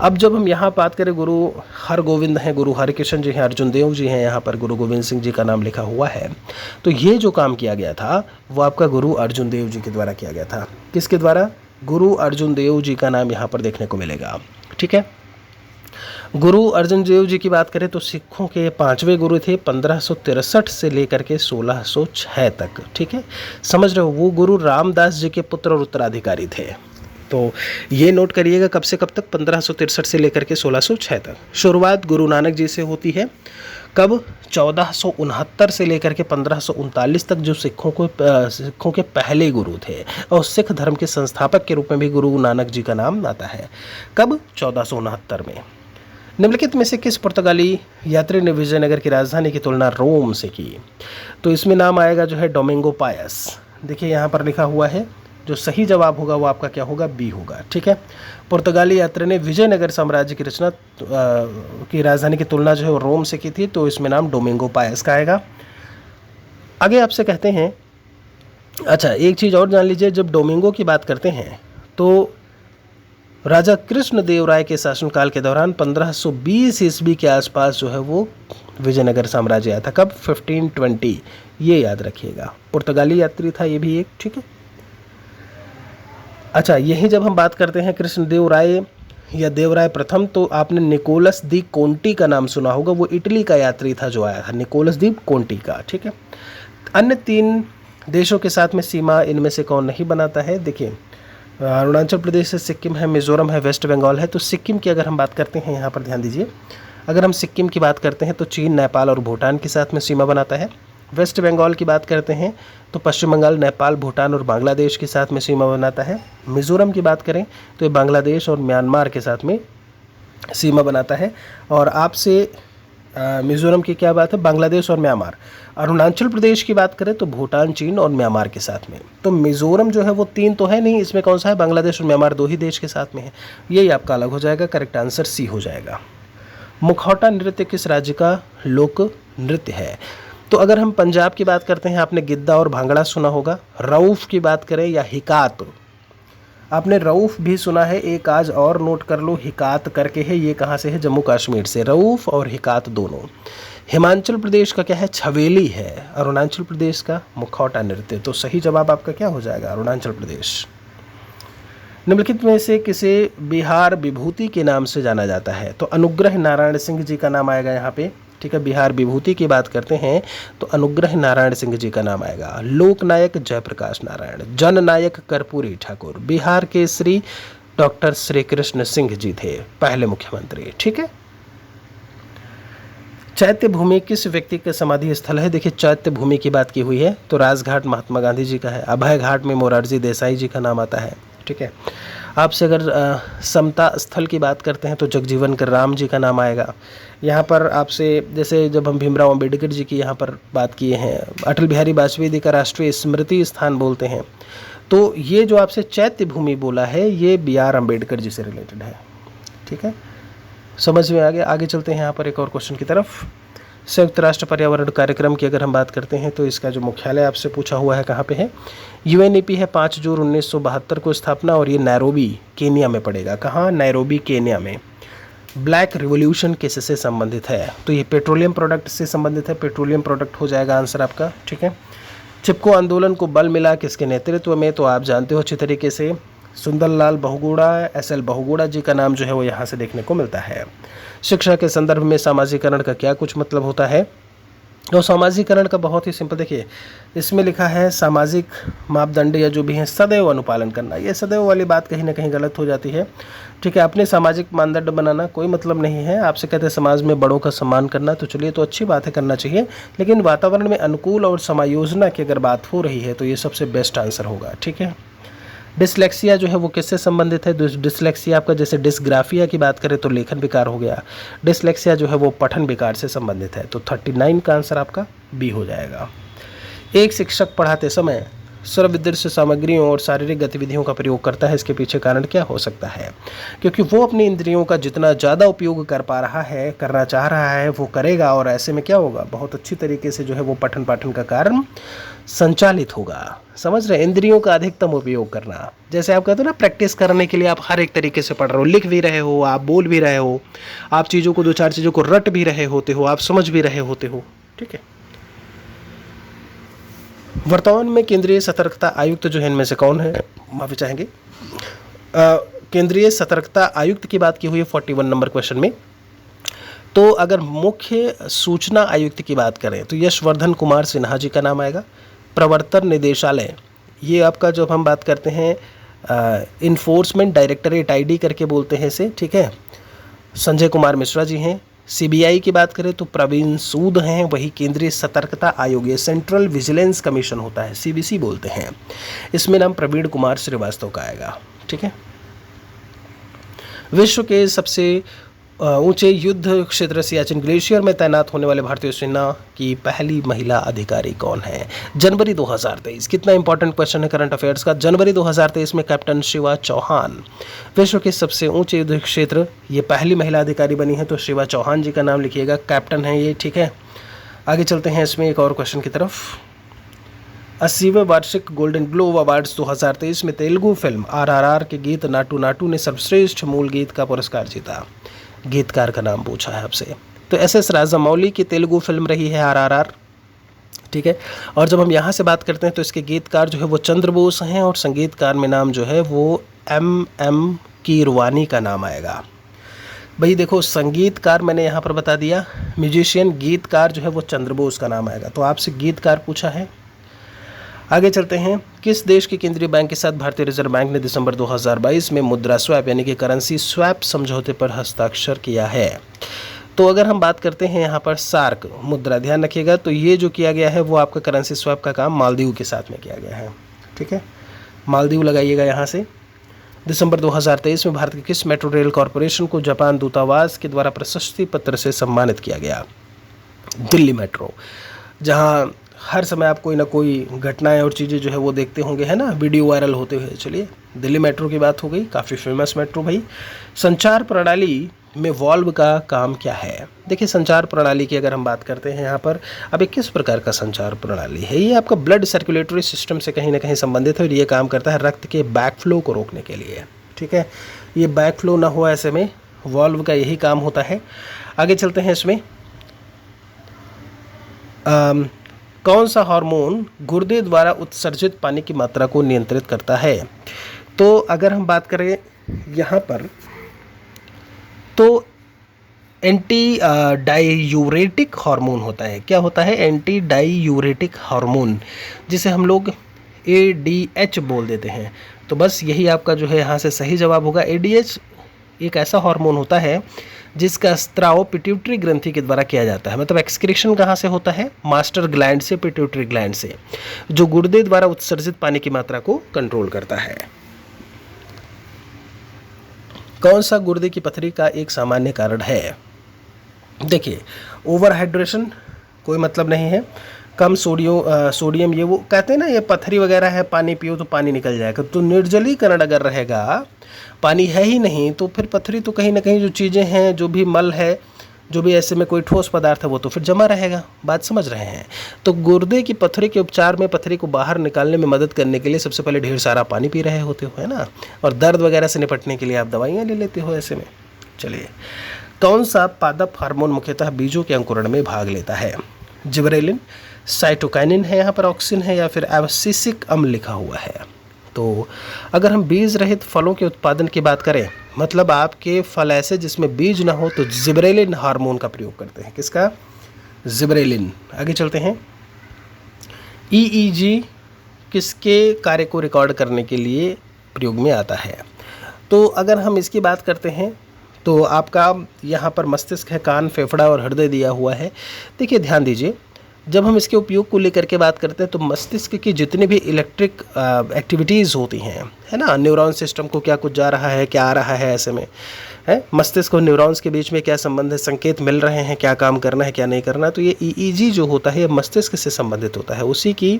अब जब हम यहाँ बात करें, गुरु हरगोविंद हैं, गुरु हरिकृष्ण जी हैं, अर्जुन देव जी हैं, यहाँ पर गुरु गोविंद सिंह जी का नाम लिखा हुआ है। तो ये जो काम किया गया था वो आपका गुरु अर्जुन देव जी के द्वारा किया गया था। किसके द्वारा? गुरु अर्जुन देव जी का नाम यहाँ पर देखने को मिलेगा। ठीक है, गुरु अर्जुन देव जी की बात करें तो सिखों के 5वें गुरु थे, 1563 से लेकर के 1606 तक। ठीक है, समझ रहे हो, वो गुरु रामदास जी के पुत्र और उत्तराधिकारी थे। तो ये नोट करिएगा, कब से कब तक? 1563 से लेकर के 1606 तक। शुरुआत गुरु नानक जी से होती है। कब? 1469 से लेकर के 1539 तक, जो सिखों के पहले गुरु थे और सिख धर्म के संस्थापक के रूप में भी गुरु नानक जी का नाम आता है। कब? 1469 में। निम्नलिखित में से किस पुर्तगाली यात्री ने विजयनगर की राजधानी की तुलना रोम से की? तो इसमें नाम आएगा जो है डोमिंगो पायस। देखिए यहाँ पर लिखा हुआ है, जो सही जवाब होगा वो आपका क्या होगा? बी होगा। ठीक है, पुर्तगाली यात्री ने विजयनगर साम्राज्य की रचना की राजधानी की तुलना जो है वो रोम से की थी, तो इसमें नाम डोमिंगो पायस का आएगा। आगे आपसे कहते हैं, अच्छा एक चीज़ और जान लीजिए, जब डोमिंगो की बात करते हैं तो राजा कृष्णदेव राय के शासनकाल के दौरान 1520 ईस्वी के आसपास जो है वो विजयनगर साम्राज्य आया था। कब? 1520, ये याद रखिएगा। पुर्तगाली यात्री था ये भी एक। ठीक है, अच्छा यही जब हम बात करते हैं कृष्णदेव राय या देवराय प्रथम, तो आपने निकोलस दी कोंटी का नाम सुना होगा। वो इटली का यात्री था जो आया था, निकोलस दी कोंटी का। ठीक है, अन्य 3 देशों के साथ में सीमा इनमें से कौन नहीं बनाता है? देखिए, अरुणाचल प्रदेश है, सिक्किम है, मिजोरम है, वेस्ट बंगाल है। तो सिक्किम की अगर हम बात करते हैं, यहाँ पर ध्यान दीजिए, अगर हम सिक्किम की बात करते हैं तो चीन, नेपाल और भूटान के साथ में सीमा बनाता है। वेस्ट बंगाल की बात करते हैं तो पश्चिम बंगाल, नेपाल, भूटान और बांग्लादेश के साथ में सीमा बनाता है। मिजोरम की बात करें तो ये बांग्लादेश और म्यांमार के साथ में सीमा बनाता है। और आपसे मिजोरम की क्या बात है? बांग्लादेश और म्यांमार। अरुणाचल प्रदेश की बात करें तो भूटान, चीन और म्यांमार के साथ में। तो मिजोरम जो है वो 3 तो है नहीं, इसमें कौन सा है? बांग्लादेश और म्यांमार 2 ही देश के साथ में है। यही आपका अलग हो जाएगा, करेक्ट आंसर सी हो जाएगा। मुखौटा नृत्य किस राज्य का लोक नृत्य है? तो अगर हम पंजाब की बात करते हैं, आपने गिद्दा और भांगड़ा सुना होगा। रऊफ की बात करें या हिकात, आपने रऊफ भी सुना है। एक आज और नोट कर लो, हिकात करके है, ये कहाँ से है? जम्मू कश्मीर से। रऊफ और हिकात दोनों। हिमाचल प्रदेश का क्या है? छवेली है। अरुणाचल प्रदेश का मुखौटा नृत्य। तो सही जवाब आपका क्या हो जाएगा? अरुणाचल प्रदेश। निम्नलिखित में से किसे बिहार विभूति के नाम से जाना जाता है? तो अनुग्रह नारायण सिंह जी का नाम आएगा यहाँ पे, ठीक है। बिहार विभूति की बात करते हैं तो अनुग्रह नारायण सिंह जी का नाम आएगा। लोकनायक जयप्रकाश नारायण, जननायक कर्पूरी ठाकुर, बिहार के श्री डॉक्टर श्री कृष्ण सिंह जी थे पहले मुख्यमंत्री, ठीक है। चैत्य भूमि किस व्यक्ति का समाधि स्थल है? देखिए, चैत्य भूमि की बात की हुई है तो राजघाट महात्मा गांधी जी का है। अभय घाट में मोरारजी देसाई जी का नाम आता है, ठीक है। आपसे अगर समता स्थल की बात करते हैं तो जगजीवन कर राम जी का नाम आएगा। यहाँ पर आपसे जैसे जब हम भीमराव अंबेडकर जी की यहाँ पर बात किए हैं, अटल बिहारी वाजपेयी जी का राष्ट्रीय स्मृति स्थान बोलते हैं। तो ये जो आपसे चैत्य भूमि बोला है ये बी आर अम्बेडकर जी से रिलेटेड है, ठीक है। समझ में आ गया। आगे चलते हैं यहाँ पर एक और क्वेश्चन की तरफ। संयुक्त राष्ट्र पर्यावरण कार्यक्रम की अगर हम बात करते हैं तो इसका जो मुख्यालय आपसे पूछा हुआ है कहाँ पे है? यूएनईपी है 5 जून 1972 को स्थापना, और ये नैरोबी केन्या में पड़ेगा। कहाँ? नैरोबी केन्या में। ब्लैक रिवॉल्यूशन किससे संबंधित है? तो ये पेट्रोलियम प्रोडक्ट से संबंधित है, पेट्रोलियम प्रोडक्ट हो जाएगा आंसर आपका, ठीक है। चिपको आंदोलन को बल मिला किसके नेतृत्व में? तो आप जानते हो अच्छी तरीके से, सुंदरलाल बहुगुणा, एसएल बहुगुणा जी का नाम जो है वो यहाँ से देखने को मिलता है। शिक्षा के संदर्भ में सामाजिकरण का क्या कुछ मतलब होता है? तो सामाजिकरण का बहुत ही सिंपल, देखिए इसमें लिखा है सामाजिक मापदंड या जो भी है सदैव अनुपालन करना। ये सदैव वाली बात कहीं ना कहीं गलत हो जाती है, ठीक है। अपने सामाजिक मानदंड बनाना कोई मतलब नहीं है। आपसे कहते हैं समाज में बड़ों का सम्मान करना, तो चलिए तो अच्छी बात है, करना चाहिए, लेकिन वातावरण में अनुकूल और समायोजना की अगर बात हो रही है तो ये सबसे बेस्ट आंसर होगा, ठीक है। डिसलेक्सिया जो है वो किससे संबंधित है? डिसलेक्सिया आपका, जैसे डिस्ग्राफिया की बात करें तो लेखन विकार हो गया, डिसलेक्सिया जो है वो पठन विकार से संबंधित है। तो 39 का आंसर आपका बी हो जाएगा। एक शिक्षक पढ़ाते समय सर्वदृश्य सामग्रियों और शारीरिक गतिविधियों का प्रयोग करता है, इसके पीछे कारण क्या हो सकता है? क्योंकि वो अपनी इंद्रियों का जितना ज़्यादा उपयोग कर पा रहा है, करना चाह रहा है, वो करेगा, और ऐसे में क्या होगा? बहुत अच्छी तरीके से जो है वो पठन पाठन का कार्य संचालित होगा। समझ रहे? इंद्रियों का अधिकतम उपयोग करना, जैसे आप कहते हो ना, प्रैक्टिस करने के लिए आप हर एक तरीके से पढ़ रहे हो, लिख भी रहे हो, आप बोल भी रहे हो, आप चीज़ों को, 2-4 चीज़ों को रट भी रहे होते हो, आप समझ भी रहे होते हो, ठीक है। वर्तमान में केंद्रीय सतर्कता आयुक्त जो है इनमें से कौन है? माफी चाहेंगे। केंद्रीय सतर्कता आयुक्त की बात की हुई है 41 नंबर क्वेश्चन में। तो अगर मुख्य सूचना आयुक्त की बात करें तो यशवर्धन कुमार सिन्हा जी का नाम आएगा। प्रवर्तन निदेशालय, ये आपका जब हम बात करते हैं इन्फोर्समेंट डायरेक्टरेट, आईडी करके बोलते हैं इसे, ठीक है, संजय कुमार मिश्रा जी हैं। सीबीआई की बात करें तो प्रवीण सूद हैं। वही केंद्रीय सतर्कता आयोग, ये सेंट्रल विजिलेंस कमीशन होता है, सीबीसी बोलते हैं, इसमें नाम प्रवीण कुमार श्रीवास्तव का आएगा, ठीक है। विश्व के सबसे ऊंचे युद्ध क्षेत्र सियाचिन ग्लेशियर में तैनात होने वाले भारतीय सेना की पहली महिला अधिकारी कौन है? जनवरी 2023, कितना इंपॉर्टेंट क्वेश्चन है करंट अफेयर्स का। जनवरी 2023 में कैप्टन शिवा चौहान विश्व के सबसे ऊंचे युद्ध क्षेत्र, ये पहली महिला अधिकारी बनी है, तो शिवा चौहान जी का नाम लिखिएगा, कैप्टन है ये, ठीक है। आगे चलते हैं इसमें एक और क्वेश्चन की तरफ। 80वें वार्षिक गोल्डन ग्लोब अवार्ड्स 2023 में तेलुगु फिल्म RRR के गीत नाटू नाटू ने सर्वश्रेष्ठ मूल गीत का पुरस्कार जीता। गीतकार का नाम पूछा है आपसे, तो SS राजामौली की तेलुगु फिल्म रही है RRR, ठीक है। और जब हम यहाँ से बात करते हैं तो इसके गीतकार जो है वो चंद्र बोस हैं, और संगीतकार में नाम जो है वो MM कीरवानी का नाम आएगा। भाई देखो, संगीतकार मैंने यहाँ पर बता दिया, म्यूजिशियन, गीतकार जो है वो चंद्र बोस का नाम आएगा। तो आपसे गीतकार पूछा है, आगे चलते हैं। किस देश के केंद्रीय बैंक के साथ भारतीय रिजर्व बैंक ने दिसंबर 2022 में मुद्रा स्वैप यानी कि करेंसी स्वैप समझौते पर हस्ताक्षर किया है? तो अगर हम बात करते हैं यहाँ पर सार्क मुद्रा, ध्यान रखिएगा, तो ये जो किया गया है वो आपका करेंसी स्वैप का काम मालदीव के साथ में किया गया है। ठीक है, मालदीव लगाइएगा यहाँ से। दिसंबर 2023 में भारत के किस मेट्रो रेल कॉरपोरेशन को जापान दूतावास के द्वारा प्रशस्ति पत्र से सम्मानित किया गया? दिल्ली मेट्रो, जहाँ हर समय आप कोई ना कोई घटनाएं और चीज़ें जो है वो देखते होंगे, है ना, वीडियो वायरल होते हुए। चलिए, दिल्ली मेट्रो की बात हो गई, काफ़ी फेमस मेट्रो भाई। संचार प्रणाली में वॉल्व का काम क्या है? देखिए, संचार प्रणाली की अगर हम बात करते हैं यहाँ पर, अब ये किस प्रकार का संचार प्रणाली है? ये आपका ब्लड सर्कुलेटरी सिस्टम से कहीं ना कहीं संबंधित है और ये काम करता है रक्त के बैक फ्लो को रोकने के लिए। ठीक है, ये बैक फ्लो ना हो ऐसे में वॉल्व का यही काम होता है। आगे चलते हैं। इसमें कौन सा हार्मोन गुर्दे द्वारा उत्सर्जित पानी की मात्रा को नियंत्रित करता है? तो अगर हम बात करें यहाँ पर, तो एंटी डायूरेटिक हार्मोन होता है। क्या होता है? एंटी डायूरेटिक हार्मोन, जिसे हम लोग ADH बोल देते हैं। तो बस यही आपका जो है यहाँ से सही जवाब होगा। ADH एक ऐसा हार्मोन होता है जिसका स्त्राव पिट्यूटरी ग्रंथि के द्वारा किया जाता है। मतलब एक्सक्रीशन कहाँ से होता है? मास्टर ग्लैंड से, पिट्यूटरी ग्लैंड से, जो गुर्दे द्वारा उत्सर्जित पानी की मात्रा को कंट्रोल करता है। कौन सा गुर्दे की पथरी का एक सामान्य कारण है? देखिए, ओवर हाइड्रेशन कोई मतलब नहीं है, कम सोडियम, ये वो कहते हैं ना, ये पथरी वगैरह है, पानी पियो तो पानी निकल जाएगा। तो निर्जलीकरण अगर रहेगा, पानी है ही नहीं, तो फिर पथरी तो कहीं ना कहीं जो चीज़ें हैं, जो भी मल है, जो भी ऐसे में कोई ठोस पदार्थ है, वो तो फिर जमा रहेगा। बात समझ रहे हैं? तो गुर्दे की पथरी के उपचार में पथरी को बाहर निकालने में मदद करने के लिए सबसे पहले ढेर सारा पानी पी रहे होते हो, है ना, और दर्द वगैरह से निपटने के लिए आप दवाइयाँ ले लेते हो ऐसे में। चलिए, कौन सा पादप हार्मोन मुख्यतः बीजों के अंकुरण में भाग लेता है? जिबरेलिन, साइटोकाइनिन है यहाँ पर, ऑक्सिन है, या फिर एब्सिसिक अम्ल लिखा हुआ है। तो अगर हम बीज रहित फलों के उत्पादन की बात करें, मतलब आपके फल ऐसे जिसमें बीज ना हो, तो जिबरेलिन हार्मोन का प्रयोग करते हैं। किसका? जिबरेलिन। आगे चलते हैं। EEG किसके कार्य को रिकॉर्ड करने के लिए प्रयोग में आता है? तो अगर हम इसकी बात करते हैं, तो आपका यहाँ पर मस्तिष्क है, कान, फेफड़ा और हृदय दिया हुआ है। देखिए, ध्यान दीजिए, जब हम इसके उपयोग को लेकर के बात करते हैं, तो मस्तिष्क की जितनी भी इलेक्ट्रिक एक्टिविटीज़ होती हैं, है ना, न्यूरॉन सिस्टम को क्या कुछ जा रहा है, क्या आ रहा है, ऐसे में है मस्तिष्क और न्यूरॉन्स के बीच में क्या संबंध है, संकेत मिल रहे हैं, क्या काम करना है, क्या नहीं करना। तो ये EEG जो होता है, ये मस्तिष्क से संबंधित होता है, उसी की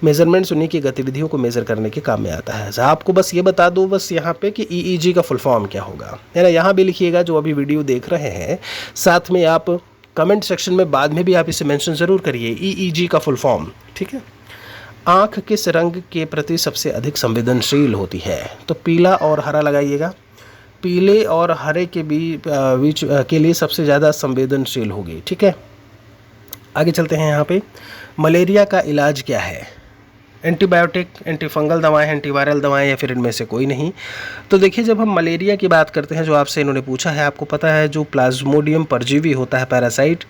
मेजरमेंट्स, उन्हीं की गतिविधियों को मेज़र करने के काम में आता है। आपको बस ये बता दो बस यहाँ पे कि EEG का फुल फॉर्म क्या होगा, है ना, यहाँ भी लिखिएगा जो अभी वीडियो देख रहे हैं, साथ में आप कमेंट सेक्शन में बाद में भी आप इसे मेंशन ज़रूर करिए, EEG का फुल फॉर्म। ठीक है। आँख किस रंग के प्रति सबसे अधिक संवेदनशील होती है? तो पीला और हरा लगाइएगा। पीले और हरे के बीच के लिए सबसे ज़्यादा संवेदनशील होगी। ठीक है, आगे चलते हैं। यहाँ पे मलेरिया का इलाज क्या है? एंटीबायोटिक, एंटीफंगल दवाएं, एंटीवायरल दवाएं, या फिर इनमें से कोई नहीं? तो देखिए, जब हम मलेरिया की बात करते हैं, जो आपसे इन्होंने पूछा है, आपको पता है जो प्लाज्मोडियम परजीवी होता है, पैरासाइट,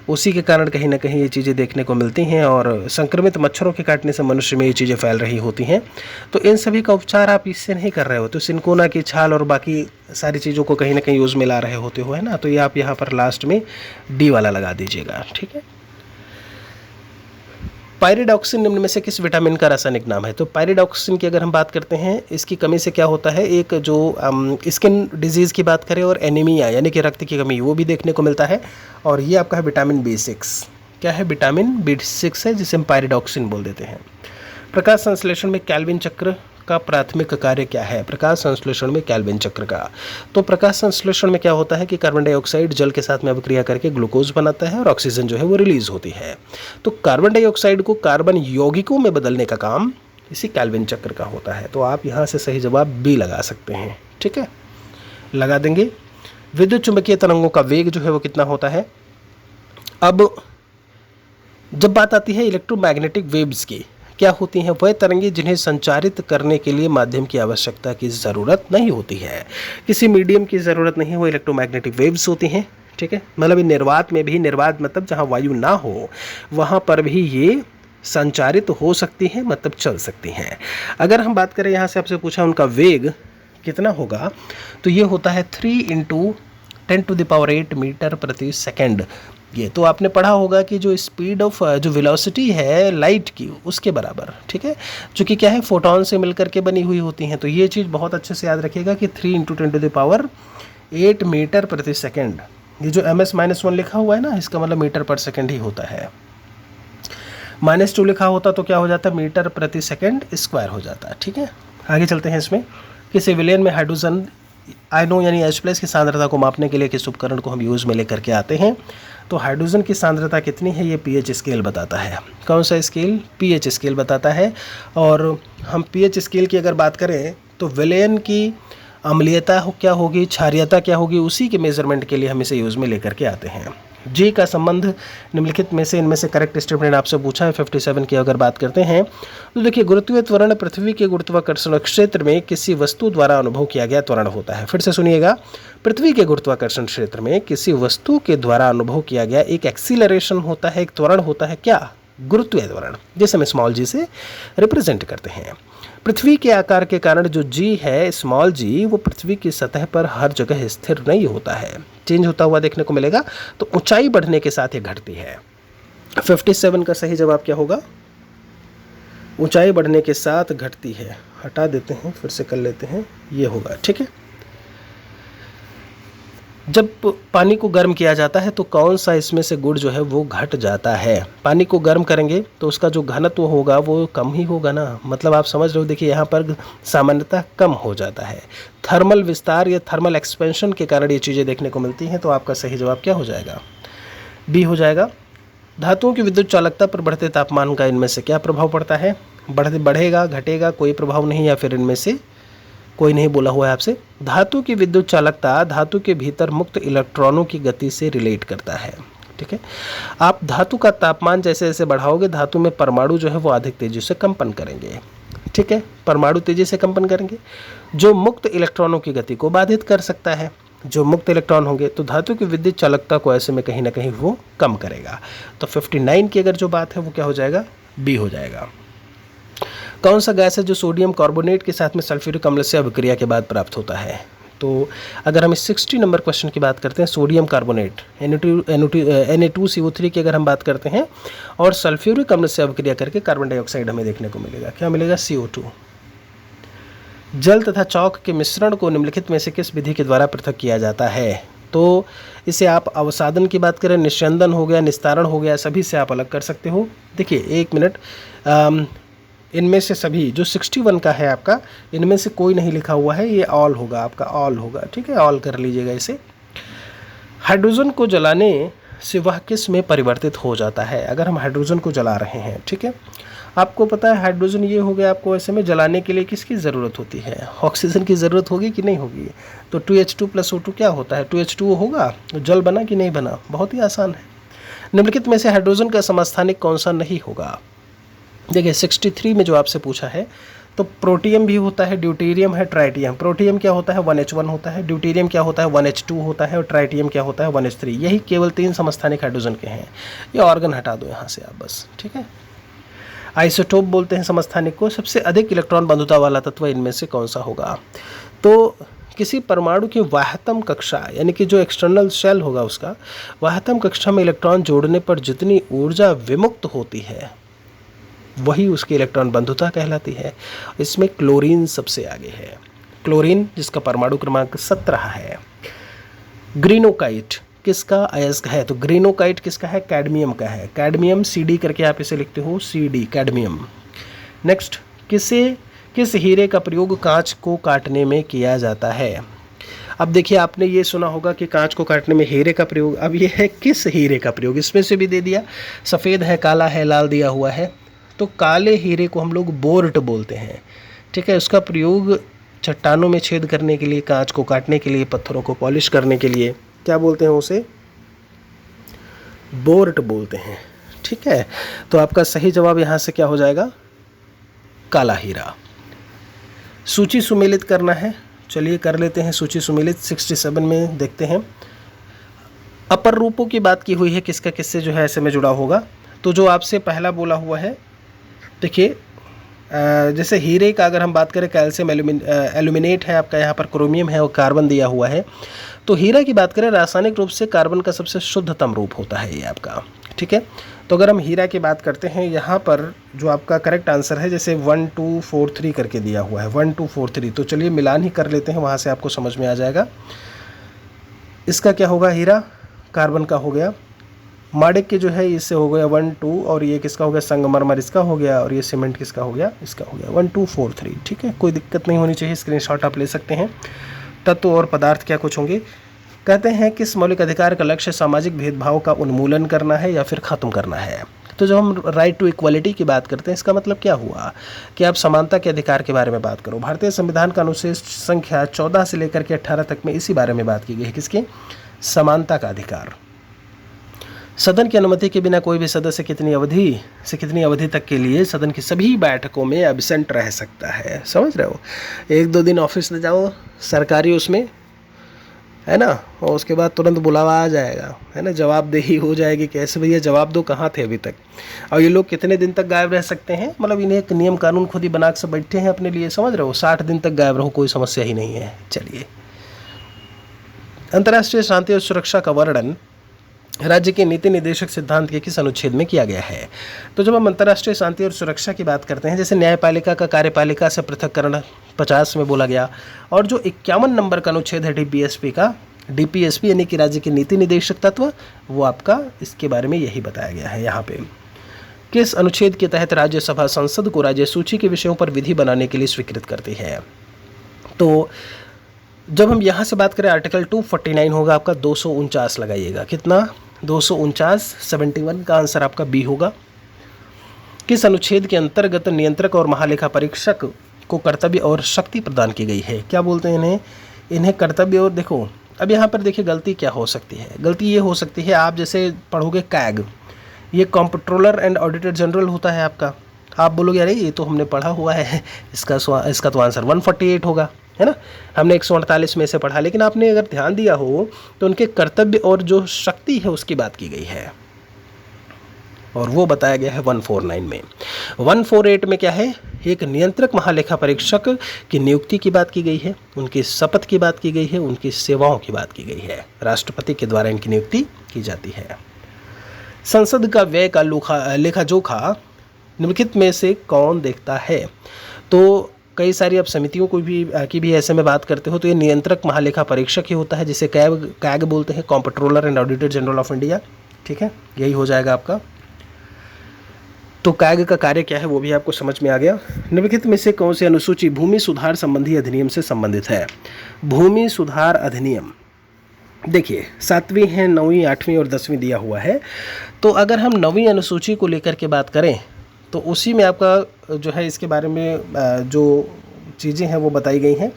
उसी के कारण कहीं ना कहीं ये चीज़ें देखने को मिलती हैं, और संक्रमित मच्छरों के काटने से मनुष्य में ये चीज़ें फैल रही होती हैं। तो इन सभी का उपचार आप इससे नहीं कर रहे हो, तो सिनकोना की छाल और बाकी सारी चीज़ों को कहीं ना कहीं यूज़ में ला रहे होते हो, है ना। तो ये आप यहाँ पर लास्ट में D वाला लगा दीजिएगा। ठीक है। पायरिडॉक्सिन निम्न में से किस विटामिन का रासायनिक नाम है? तो पायरिडॉक्सिन की अगर हम बात करते हैं, इसकी कमी से क्या होता है, एक जो स्किन डिजीज़ की बात करें और एनीमिया यानी कि रक्त की कमी, वो भी देखने को मिलता है। और ये आपका है विटामिन B6। क्या है? विटामिन B6 है, जिसे हम पायरिडॉक्सिन बोल देते हैं। प्रकाश संश्लेषण में कैल्विन चक्र का प्राथमिक कार्य क्या है? प्रकाश संश्लेषण में कैल्विन चक्र का, तो प्रकाश संश्लेषण में क्या होता है कि कार्बन डाइऑक्साइड जल के साथ में अभिक्रिया करके ग्लूकोज बनाता है और ऑक्सीजन जो है वो रिलीज होती है। तो कार्बन डाइऑक्साइड को कार्बन यौगिकों में बदलने का काम इसी कैल्विन चक्र का होता है। तो आप यहाँ से सही जवाब B लगा सकते हैं। ठीक है, लगा देंगे। विद्युत चुंबकीय तरंगों का वेग जो है वो कितना होता है? अब जब बात आती है इलेक्ट्रोमैग्नेटिक वेव्स की, क्या होती हैं? वह तरंगें जिन्हें संचारित करने के लिए माध्यम की आवश्यकता की ज़रूरत नहीं होती है, किसी मीडियम की ज़रूरत नहीं है, वो इलेक्ट्रोमैग्नेटिक वेव्स होती हैं। ठीक है, मतलब निर्वात में भी, निर्वात मतलब जहाँ वायु ना हो वहाँ पर भी ये संचारित हो सकती हैं, मतलब चल सकती हैं। अगर हम बात करें यहाँ से आपसे पूछा उनका वेग कितना होगा, तो ये होता है 3 × 10⁸ मीटर प्रति सेकंड। ये तो आपने पढ़ा होगा कि जो स्पीड ऑफ जो वेलोसिटी है लाइट की उसके बराबर, ठीक है, चूँकि क्या है फोटोन से मिलकर के बनी हुई होती हैं। तो ये चीज़ बहुत अच्छे से याद रखिएगा कि 3 × 10⁸ मीटर प्रति सेकंड। ये जो ms-1 लिखा हुआ है ना, इसका मतलब मीटर पर सेकंड ही होता है। -2 लिखा होता तो क्या हो जाता है, मीटर प्रति सेकंड स्क्वायर हो जाता है, ठीक है। आगे चलते हैं इसमें कि सिविलियन में हाइड्रोजन आयनों यानी H+ की सांद्रता को मापने के लिए किस उपकरण को हम यूज़ में लेकर के आते हैं। तो हाइड्रोजन की सांद्रता कितनी है ये pH स्केल बताता है। कौन सा स्केल, pH स्केल बताता है। और हम pH स्केल की अगर बात करें तो विलयन की अम्लीयता क्या होगी, क्षारीयता क्या होगी, उसी के मेजरमेंट के लिए हम इसे यूज़ में लेकर के आते हैं। जी का संबंध निम्नलिखित में से इनमें से करेक्ट स्टेटमेंट आपसे पूछा है 57 की अगर बात करते हैं तो देखिए, गुरुत्वीय त्वरण पृथ्वी के गुरुत्वाकर्षण क्षेत्र में किसी वस्तु द्वारा अनुभव किया गया त्वरण होता है। फिर से सुनिएगा, पृथ्वी के गुरुत्वाकर्षण क्षेत्र में किसी वस्तु के द्वारा अनुभव किया गया एक एक्सीलरेशन होता है, एक त्वरण होता है, क्या, गुरुत्वीय त्वरण, जिसे हम स्मॉल जी से रिप्रेजेंट करते हैं। पृथ्वी के आकार के कारण जो जी है स्मॉल जी, वो पृथ्वी की सतह पर हर जगह स्थिर नहीं होता है, चेंज होता हुआ देखने को मिलेगा। तो ऊंचाई बढ़ने के साथ ये घटती है। 57 का सही जवाब क्या होगा, ऊंचाई बढ़ने के साथ घटती है। हटा देते हैं, फिर से कर लेते हैं, ये होगा, ठीक है। जब पानी को गर्म किया जाता है तो कौन सा इसमें से गुण जो है वो घट जाता है। पानी को गर्म करेंगे तो उसका जो घनत्व होगा वो कम ही होगा ना, मतलब आप समझ रहे हो। देखिए यहाँ पर सामान्यतः कम हो जाता है। थर्मल विस्तार या थर्मल एक्सपेंशन के कारण ये चीज़ें देखने को मिलती हैं। तो आपका सही जवाब क्या हो जाएगा, बी हो जाएगा। धातुओं की विद्युत चालकता पर बढ़ते तापमान का इनमें से क्या प्रभाव पड़ता है, बढ़ेगा, घटेगा, कोई प्रभाव नहीं, या फिर इनमें से कोई नहीं बोला हुआ है आपसे। धातु की विद्युत चालकता धातु के भीतर मुक्त इलेक्ट्रॉनों की गति से रिलेट करता है, ठीक है। आप धातु का तापमान जैसे जैसे बढ़ाओगे, धातु में परमाणु जो है वो अधिक तेजी से कंपन करेंगे, ठीक है। परमाणु तेजी से कंपन करेंगे, जो मुक्त इलेक्ट्रॉनों की गति को बाधित कर सकता है। जो मुक्त इलेक्ट्रॉन होंगे तो धातु की विद्युत चालकता को ऐसे में कहीं ना कहीं वो कम करेगा। तो 59 की अगर जो बात है वो क्या हो जाएगा, बी हो जाएगा। कौन सा गैस है जो सोडियम कार्बोनेट के साथ में सल्फ्यूरिक अम्ल से अभिक्रिया के बाद प्राप्त होता है। तो अगर हम इस 60 नंबर क्वेश्चन की बात करते हैं, सोडियम कार्बोनेट Na2CO3 की अगर हम बात करते हैं और सल्फ्यूरिक अम्ल से अभिक्रिया करके कार्बन डाइऑक्साइड हमें देखने को मिलेगा, क्या मिलेगा, CO2। जल तथा चौक के मिश्रण को निम्नलिखित में से किस विधि के द्वारा पृथक किया जाता है। तो इसे आप अवसादन की बात करें, निस्यंदन हो गया, निस्तारण हो गया, सभी से आप अलग कर सकते हो। देखिए एक मिनट, इनमें से सभी जो 61 का है आपका, इनमें से कोई नहीं लिखा हुआ है, ये ऑल होगा, आपका ऑल होगा, ठीक है, ऑल कर लीजिएगा इसे। हाइड्रोजन को जलाने से वह किस में परिवर्तित हो जाता है। अगर हम हाइड्रोजन को जला रहे हैं, ठीक है, आपको पता है हाइड्रोजन ये हो गया, आपको ऐसे में जलाने के लिए किसकी ज़रूरत होती है, ऑक्सीजन की ज़रूरत होगी कि नहीं होगी। तो 2H2 + O2 क्या होता है, 2H2O होगा। जल बना कि नहीं बना, बहुत ही आसान है। निम्नलिखित में से हाइड्रोजन का समस्थानिक कौन सा नहीं होगा। देखिए 63 में जो आपसे पूछा है, तो प्रोटियम भी होता है, ड्यूटेरियम है, ट्राइटियम। प्रोटियम क्या होता है, 1H1 होता है, ड्यूटेरियम क्या होता है, 1H2 होता है, और ट्राइटियम क्या होता है, 1H3। यही केवल 3 समस्थानिक हाइड्रोजन के हैं। ये ऑर्गन हटा दो यहाँ से आप बस, ठीक है। आइसोटोप बोलते हैं समस्थानिक को। सबसे अधिक इलेक्ट्रॉन बंधुता वाला तत्व इनमें से कौन सा होगा। तो किसी परमाणु की वाह्यतम कक्षा यानी कि जो एक्सटर्नल शेल होगा उसका वाह्यतम कक्षा में इलेक्ट्रॉन जोड़ने पर जितनी ऊर्जा विमुक्त होती है वही उसकी इलेक्ट्रॉन बंधुता कहलाती है। इसमें क्लोरीन सबसे आगे है, क्लोरीन जिसका परमाणु क्रमांक 17 है। ग्रीनोकाइट किसका अयस्क है, तो ग्रीनोकाइट किसका है, कैडमियम का है। कैडमियम CD करके आप इसे लिखते हो, CD कैडमियम। नेक्स्ट, किस हीरे का प्रयोग कांच को काटने में किया जाता है। अब देखिए आपने ये सुना होगा कि कांच को काटने में हीरे का प्रयोग, अब ये है किस हीरे का प्रयोग, इसमें से भी दे दिया, सफ़ेद है, काला है, लाल दिया हुआ है। तो काले हीरे को हम लोग बोर्ट बोलते हैं, ठीक है। उसका प्रयोग चट्टानों में छेद करने के लिए, कांच को काटने के लिए, पत्थरों को पॉलिश करने के लिए क्या बोलते हैं, उसे बोर्ट बोलते हैं, ठीक है। तो आपका सही जवाब यहाँ से क्या हो जाएगा, काला हीरा। सूची सुमेलित करना है, चलिए कर लेते हैं सूची सुमेलित। 67 में देखते हैं, अपर रूपों की बात की हुई है, किसका किससे जो है ऐसे में जुड़ा होगा। तो जो आपसे पहला बोला हुआ है देखिए जैसे हीरे का अगर हम बात करें, कैल्शियम एल्यूमिनेट है आपका, यहाँ पर क्रोमियम है और कार्बन दिया हुआ है। तो हीरा की बात करें, रासायनिक रूप से कार्बन का सबसे शुद्धतम रूप होता है ये आपका, ठीक है। तो अगर हम हीरा की बात करते हैं, यहाँ पर जो आपका करेक्ट आंसर है, जैसे 1 2 4 3 करके दिया हुआ है, 1 2 4 3, तो चलिए मिलान ही कर लेते हैं, वहाँ से आपको समझ में आ जाएगा। इसका क्या होगा, हीरा कार्बन का हो गया, माणिक के जो है इससे हो गया 1 2, और ये किसका हो गया, संगमरमर इसका हो गया, और ये सीमेंट किसका हो गया, इसका हो गया। 1 2 4 3, ठीक है, कोई दिक्कत नहीं होनी चाहिए, स्क्रीनशॉट आप ले सकते हैं। तत्व और पदार्थ क्या कुछ होंगे, कहते हैं किस मौलिक अधिकार का लक्ष्य सामाजिक भेदभाव का उन्मूलन करना है या फिर ख़त्म करना है। तो जब हम राइट टू इक्वालिटी की बात करते हैं, इसका मतलब क्या हुआ कि आप समानता के अधिकार के बारे में बात करो। भारतीय संविधान का अनुच्छेद संख्या 14 से लेकर के 18 तक में इसी बारे में बात की गई है, किसके, समानता का अधिकार। सदन की अनुमति के बिना कोई भी सदस्य कितनी अवधि तक के लिए सदन की सभी बैठकों में एब्सेंट रह सकता है, समझ रहे हो। 1-2 दिन ऑफिस में जाओ सरकारी उसमें, है ना, और उसके बाद तुरंत बुलावा आ जाएगा, है ना, जवाबदेही हो जाएगी, कैसे भैया जवाब दो, कहाँ थे अभी तक। और ये लोग कितने दिन तक गायब रह सकते हैं, मतलब इन्हें एक नियम कानून खुद ही बना के बैठे हैं अपने लिए, समझ रहे हो। 60 दिन तक गायब रहो, कोई समस्या ही नहीं है। चलिए, अंतर्राष्ट्रीय शांति और सुरक्षा का वर्णन राज्य के नीति निदेशक सिद्धांत के किस अनुच्छेद में किया गया है। तो जब हम अंतर्राष्ट्रीय शांति और सुरक्षा की बात करते हैं, जैसे न्यायपालिका का कार्यपालिका से पृथककरण 50 में बोला गया, और जो 51 नंबर का अनुच्छेद है डीपीएसपी यानी कि राज्य के नीति निदेशक तत्व, वो आपका इसके बारे में यही बताया गया है। यहाँ पे किस अनुच्छेद के तहत राज्यसभा संसद को राज्य सूची के विषयों पर विधि बनाने के लिए स्वीकृत करती है। तो जब हम यहाँ से बात करें, आर्टिकल 249 होगा आपका, 249 लगाइएगा, कितना, 249, 71 का आंसर आपका बी होगा। किस अनुच्छेद के अंतर्गत नियंत्रक और महालेखा परीक्षक को कर्तव्य और शक्ति प्रदान की गई है। क्या बोलते हैं इन्हें कर्तव्य। और देखो अब यहाँ पर देखिए गलती क्या हो सकती है, गलती ये हो सकती है, आप जैसे पढ़ोगे कैग, ये कंट्रोलर एंड ऑडिटर जनरल होता है आपका, आप बोलोगे अरे ये तो हमने पढ़ा हुआ है, इसका तो आंसर 148 होगा, है ना, हमने 148 में से पढ़ा। लेकिन आपने अगर ध्यान दिया हो तो उनके कर्तव्य और जो शक्ति है उसकी बात की गई है, और वो बताया गया है 149 में। 148 में क्या है, एक नियंत्रक महालेखा परीक्षक की नियुक्ति की बात की गई है, उनकी शपथ की बात की गई है, उनकी सेवाओं की बात की गई है, राष्ट्रपति के द्वारा इनकी नियुक्ति की जाती है। संसद का व्यय का लेखा जोखा निम्नलिखित में से कौन देखता है। तो कई सारी आप समितियों को भी ऐसे में बात करते हो, तो ये नियंत्रक महालेखा परीक्षक ही होता है, जिसे कैग बोलते हैं, controller and auditor general of India, ठीक है, यही हो जाएगा आपका। तो कैग का कार्य क्या है वो भी आपको समझ में आ गया। निम्नलिखित में से कौन सी अनुसूची भूमि सुधार संबंधी अधिनियम से संबंधित है। भूमि सुधार अधिनियम, देखिए 7वीं है, 9वीं, 8वीं और 10वीं दिया हुआ है। तो अगर हम 9वीं अनुसूची को लेकर के बात करें तो उसी में आपका जो है इसके बारे में जो चीज़ें हैं वो बताई गई हैं।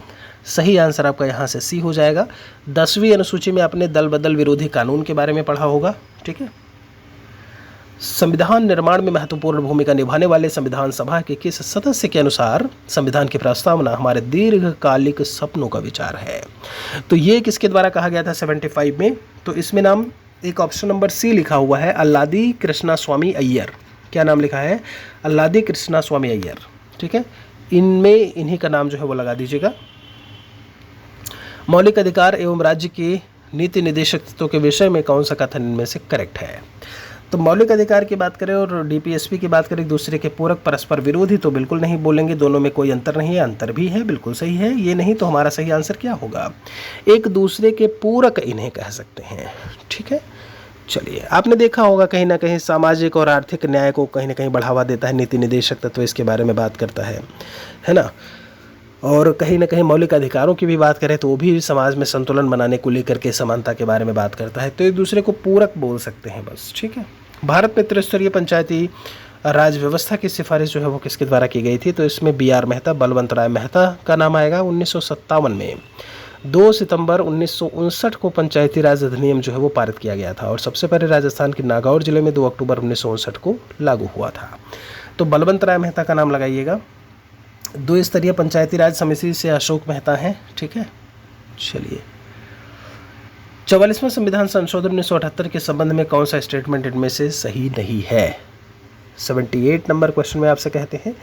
सही आंसर आपका यहाँ से सी हो जाएगा। 10वीं अनुसूची में आपने दल बदल विरोधी कानून के बारे में पढ़ा होगा, ठीक है। संविधान निर्माण में महत्वपूर्ण भूमिका निभाने वाले संविधान सभा के किस सदस्य के अनुसार संविधान की प्रस्तावना हमारे दीर्घकालिक सपनों का विचार है। तो ये किसके द्वारा कहा गया था 75 में। तो इसमें नाम एक ऑप्शन नंबर सी लिखा हुआ है, अल्लादी कृष्णा स्वामी अय्यर। क्या नाम लिखा है, अल्लादी कृष्णा स्वामी अय्यर, ठीक है। इनमें इन्हीं का नाम जो है वो लगा दीजिएगा। मौलिक अधिकार एवं राज्य की नीति निदेशक तत्वों के विषय में कौन सा कथन इनमें से करेक्ट है। तो मौलिक अधिकार की बात करें और डीपीएसपी की बात करें, एक दूसरे के पूरक परस्पर विरोधी तो बिल्कुल नहीं बोलेंगे, दोनों में कोई अंतर नहीं है। अंतर भी है, बिल्कुल सही है। ये नहीं तो हमारा सही आंसर क्या होगा, एक दूसरे के पूरक इन्हें कह सकते हैं, ठीक है। चलिए, आपने देखा होगा कहीं ना कहीं सामाजिक और आर्थिक न्याय को कहीं ना कहीं बढ़ावा देता है नीति निदेशक तत्व, इसके बारे में बात करता है ना। और कहीं ना कहीं मौलिक अधिकारों की भी बात करें तो वो भी समाज में संतुलन बनाने को लेकर के समानता के बारे में बात करता है। तो एक दूसरे को पूरक बोल सकते हैं बस, ठीक है। भारत में त्रिस्तरीय पंचायती राज व्यवस्था की सिफारिश जो है वो किसके द्वारा की गई थी। तो इसमें BR मेहता, बलवंत राय मेहता का नाम आएगा। 1957 में 2 सितंबर 1959 को पंचायती राज अधिनियम जो है वो पारित किया गया था, और सबसे पहले राजस्थान के नागौर जिले में 2 अक्टूबर 1959 को लागू हुआ था। तो बलवंत राय मेहता का नाम लगाइएगा। 2 स्तरीय पंचायती राज समिति से अशोक मेहता हैं, ठीक है। चलिए, 44वां संविधान संशोधन 1978 के संबंध में कौन सा स्टेटमेंट इनमें से सही नहीं है। 78 नंबर क्वेश्चन में आपसे कहते हैं,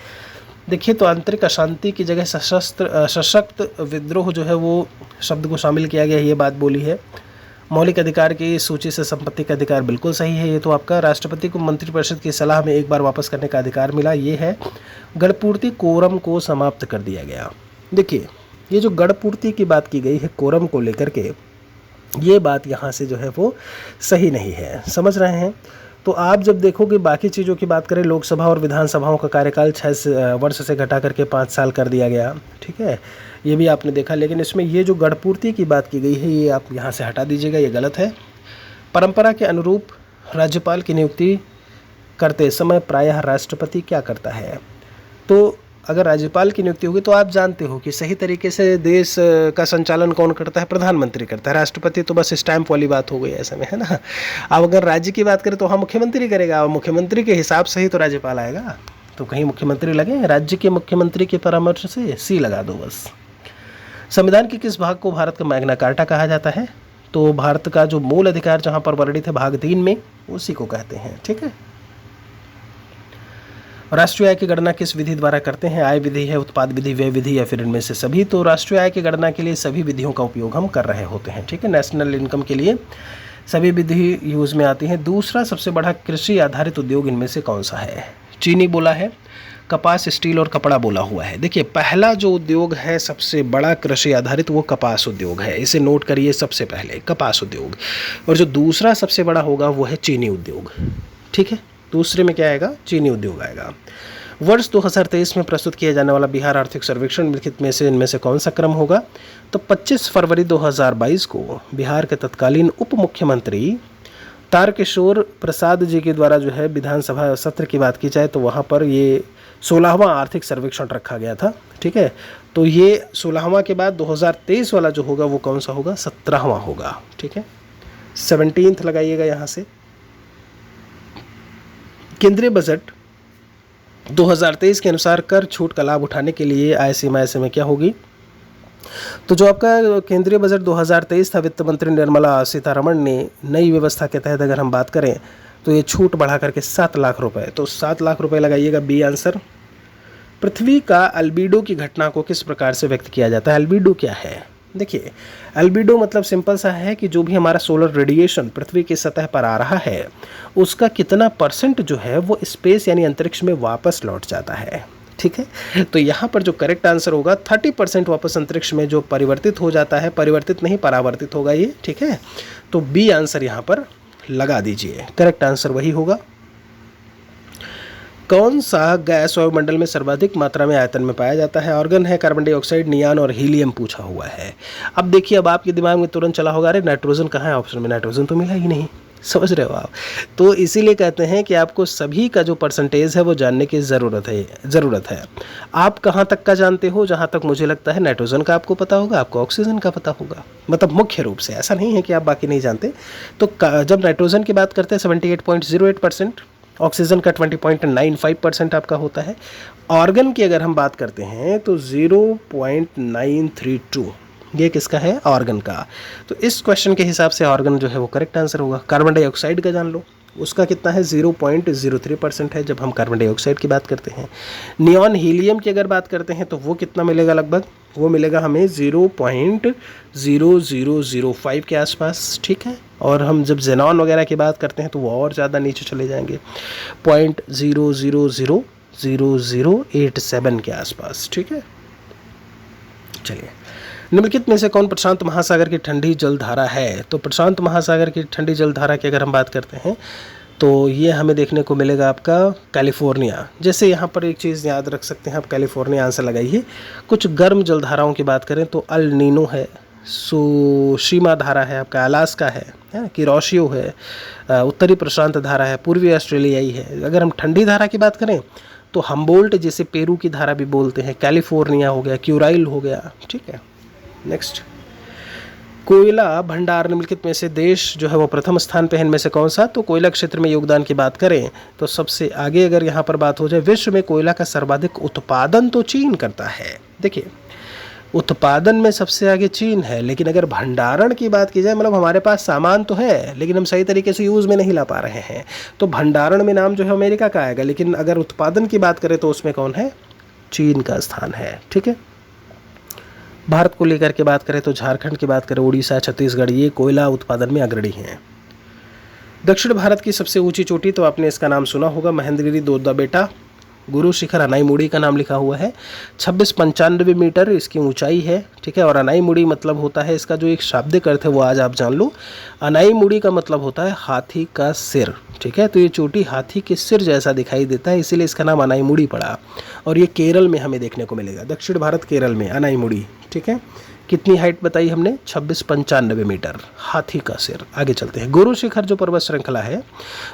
देखिए तो आंतरिक अशांति की जगह सशक्त विद्रोह जो है वो शब्द को शामिल किया गया है, ये बात बोली है। मौलिक अधिकार की सूची से संपत्ति का अधिकार बिल्कुल सही है, ये तो आपका। राष्ट्रपति को मंत्रिपरिषद की सलाह में एक बार वापस करने का अधिकार मिला, ये है। गढ़पूर्ति कोरम को समाप्त कर दिया गया। देखिए ये जो गढ़पूर्ति की बात की गई है कोरम को लेकर के, ये बात यहाँ से जो है वो सही नहीं है, समझ रहे हैं। तो आप जब देखोगे बाकी चीज़ों की बात करें, लोकसभा और विधानसभाओं का कार्यकाल 6 वर्ष से घटा करके 5 साल कर दिया गया, ठीक है, ये भी आपने देखा। लेकिन इसमें ये जो गढ़पूर्ति की बात की गई है ये आप यहाँ से हटा दीजिएगा, ये गलत है। परंपरा के अनुरूप राज्यपाल की नियुक्ति करते समय प्रायः राष्ट्रपति क्या करता है? तो अगर राज्यपाल की नियुक्ति होगी तो आप जानते हो कि सही तरीके से देश का संचालन कौन करता है? प्रधानमंत्री करता है। राष्ट्रपति तो बस स्टैंप वाली बात हो गई ऐसे में, है ना। अब अगर राज्य की बात करें तो हाँ मुख्यमंत्री करेगा, और मुख्यमंत्री के हिसाब से ही तो राज्यपाल आएगा। तो कहीं मुख्यमंत्री लगे? राज्य के मुख्यमंत्री के परामर्श से सी लगा दो बस। संविधान के किस भाग को भारत का मैग्ना कार्टा कहा जाता है? तो भारत का जो मूल अधिकार जहाँ पर वर्णित है भाग 3 में, उसी को कहते हैं, ठीक है। राष्ट्रीय आय की गणना किस विधि द्वारा करते हैं? आय विधि है, उत्पाद विधि, व्यय विधि, या फिर इनमें से सभी? तो राष्ट्रीय आय की गणना के लिए सभी विधियों का उपयोग हम कर रहे होते हैं, ठीक है। नेशनल इनकम के लिए सभी विधि यूज में आती हैं। दूसरा सबसे बड़ा कृषि आधारित उद्योग इनमें से कौन सा है? चीनी बोला है, कपास, स्टील और कपड़ा बोला हुआ है। देखिए पहला जो उद्योग है सबसे बड़ा कृषि आधारित वो कपास उद्योग है, इसे नोट करिए सबसे पहले, कपास उद्योग। और जो दूसरा सबसे बड़ा होगा वो है चीनी उद्योग, ठीक है। दूसरे में क्या आएगा? चीनी उद्योग आएगा। वर्ष 2023 में प्रस्तुत किया जाने वाला बिहार आर्थिक सर्वेक्षण निम्नलिखित में से इनमें से कौन सा क्रम होगा? तो 25 फरवरी 2022 को बिहार के तत्कालीन उप मुख्यमंत्री तारकिशोर प्रसाद जी के द्वारा जो है विधानसभा सत्र की बात की जाए तो वहाँ पर ये 16वां आर्थिक सर्वेक्षण रखा गया था, ठीक है। तो ये 16वां के बाद 2023 वाला जो होगा वो कौन सा होगा? 17वां होगा, ठीक है। 17th लगाइएगा यहाँ से। केंद्रीय बजट 2023 के अनुसार कर छूट का लाभ उठाने के लिए आय सीमा ऐसे में क्या होगी? तो जो आपका केंद्रीय बजट 2023 था, वित्त मंत्री निर्मला सीतारमण ने नई व्यवस्था के तहत अगर हम बात करें तो ये छूट बढ़ा करके 7 लाख रुपए, तो 7 लाख रुपए लगाइएगा, बी आंसर। पृथ्वी का अल्बीडो की घटना को किस प्रकार से व्यक्त किया जाता है? अल्बीडो क्या है? देखिए अल्बीडो मतलब सिंपल सा है कि जो भी हमारा सोलर रेडिएशन पृथ्वी की सतह पर आ रहा है उसका कितना % जो है वो स्पेस यानी अंतरिक्ष में वापस लौट जाता है, ठीक है। तो यहाँ पर जो करेक्ट आंसर होगा 30% वापस अंतरिक्ष में जो परिवर्तित हो जाता है, परिवर्तित नहीं परावर्तित होगा ये, ठीक है। तो बी आंसर यहाँ पर लगा दीजिए, करेक्ट आंसर वही होगा। कौन सा गैस वायुमंडल में सर्वाधिक मात्रा में आयतन में पाया जाता है? आर्गन है, कार्बन डाइऑक्साइड, नियान और हीलियम पूछा हुआ है। अब देखिए अब आपके दिमाग में तुरंत चला होगा अरे नाइट्रोजन कहाँ है ऑप्शन में? नाइट्रोजन तो मिला ही नहीं, समझ रहे हो आप। तो इसीलिए कहते हैं कि आपको सभी का जो % है वो जानने की ज़रूरत है। आप कहाँ तक का जानते हो? जहाँ तक मुझे लगता है नाइट्रोजन का आपको पता होगा, आपको ऑक्सीजन का पता होगा, मतलब मुख्य रूप से, ऐसा नहीं है कि आप बाकी नहीं जानते। तो जब नाइट्रोजन की बात करते हैं 78.08%, ऑक्सीजन का 20.95% आपका होता है। ऑर्गन की अगर हम बात करते हैं तो 0.932, ये किसका है? ऑर्गन का। तो इस क्वेश्चन के हिसाब से ऑर्गन जो है वो करेक्ट आंसर होगा। कार्बन डाइऑक्साइड का जान लो, उसका कितना है? 0.03% है जब हम कार्बन डाइऑक्साइड की बात करते हैं। नियॉन हीलियम की अगर बात करते हैं तो वो कितना मिलेगा? लगभग वो मिलेगा हमें 0.0005 के आसपास, ठीक है। और हम जब जेनॉन वगैरह की बात करते हैं तो वो और ज़्यादा नीचे चले जाएंगे, 0.000087 के आसपास, ठीक है। चलिए, निम्नलिखित में से कौन प्रशांत महासागर की ठंडी जलधारा है? तो प्रशांत महासागर की ठंडी जलधारा की अगर हम बात करते हैं तो ये हमें देखने को मिलेगा आपका कैलिफोर्निया। जैसे यहाँ पर एक चीज़ याद रख सकते हैं आप, कैलिफोर्निया आंसर लगाइए। कुछ गर्म जलधाराओं की बात करें तो अल नीनो है, सुशीमा धारा है, आपका अलास्का है, किरोशियो है, उत्तरी प्रशांत धारा है, पूर्वी ऑस्ट्रेलियाई है। अगर हम ठंडी धारा की बात करें तो हम्बोल्ट, जिसे पेरू की धारा भी बोलते हैं, कैलिफोर्निया हो गया, क्यूराइल हो गया, ठीक है। नेक्स्ट, कोयला भंडार निम्नलिखित में से देश जो है वो प्रथम स्थान पे है, इनमें से कौन सा? तो कोयला क्षेत्र में योगदान की बात करें तो सबसे आगे अगर यहाँ पर बात हो जाए, विश्व में कोयला का सर्वाधिक उत्पादन तो चीन करता है। देखिए उत्पादन में सबसे आगे चीन है, लेकिन अगर भंडारण की बात की जाए, मतलब हमारे पास सामान तो है लेकिन हम सही तरीके से यूज़ में नहीं ला पा रहे हैं, तो भंडारण में नाम जो है अमेरिका का आएगा, लेकिन अगर उत्पादन की बात करें तो उसमें कौन है, चीन का स्थान है। ठीक है, भारत को लेकर के बात करें तो झारखंड की बात करें, उड़ीसा, छत्तीसगढ़, ये कोयला उत्पादन में अग्रणी हैं। दक्षिण भारत की सबसे ऊंची चोटी, तो आपने इसका नाम सुना होगा, महेंद्रगिरी दोदा बेटा, गुरु शिखर अनाईमुड़ी का नाम लिखा हुआ है। 2695 मीटर इसकी ऊंचाई है। ठीक है, और अनाईमुड़ी मतलब होता है, इसका जो एक शाब्दिक अर्थ है वो आज आप जान लो। अनाईमुड़ी का मतलब होता है हाथी का सिर। ठीक है, तो ये चोटी हाथी के सिर जैसा दिखाई देता है, इसीलिए इसका नाम अनाईमुड़ी पड़ा, और ये केरल में हमें देखने को मिलेगा, दक्षिण भारत केरल में अनाईमुड़ी। ठीक है, कितनी हाइट बताई हमने, 2695 मीटर, हाथी का सिर। आगे चलते हैं, गुरु शिखर जो पर्वत श्रृंखला है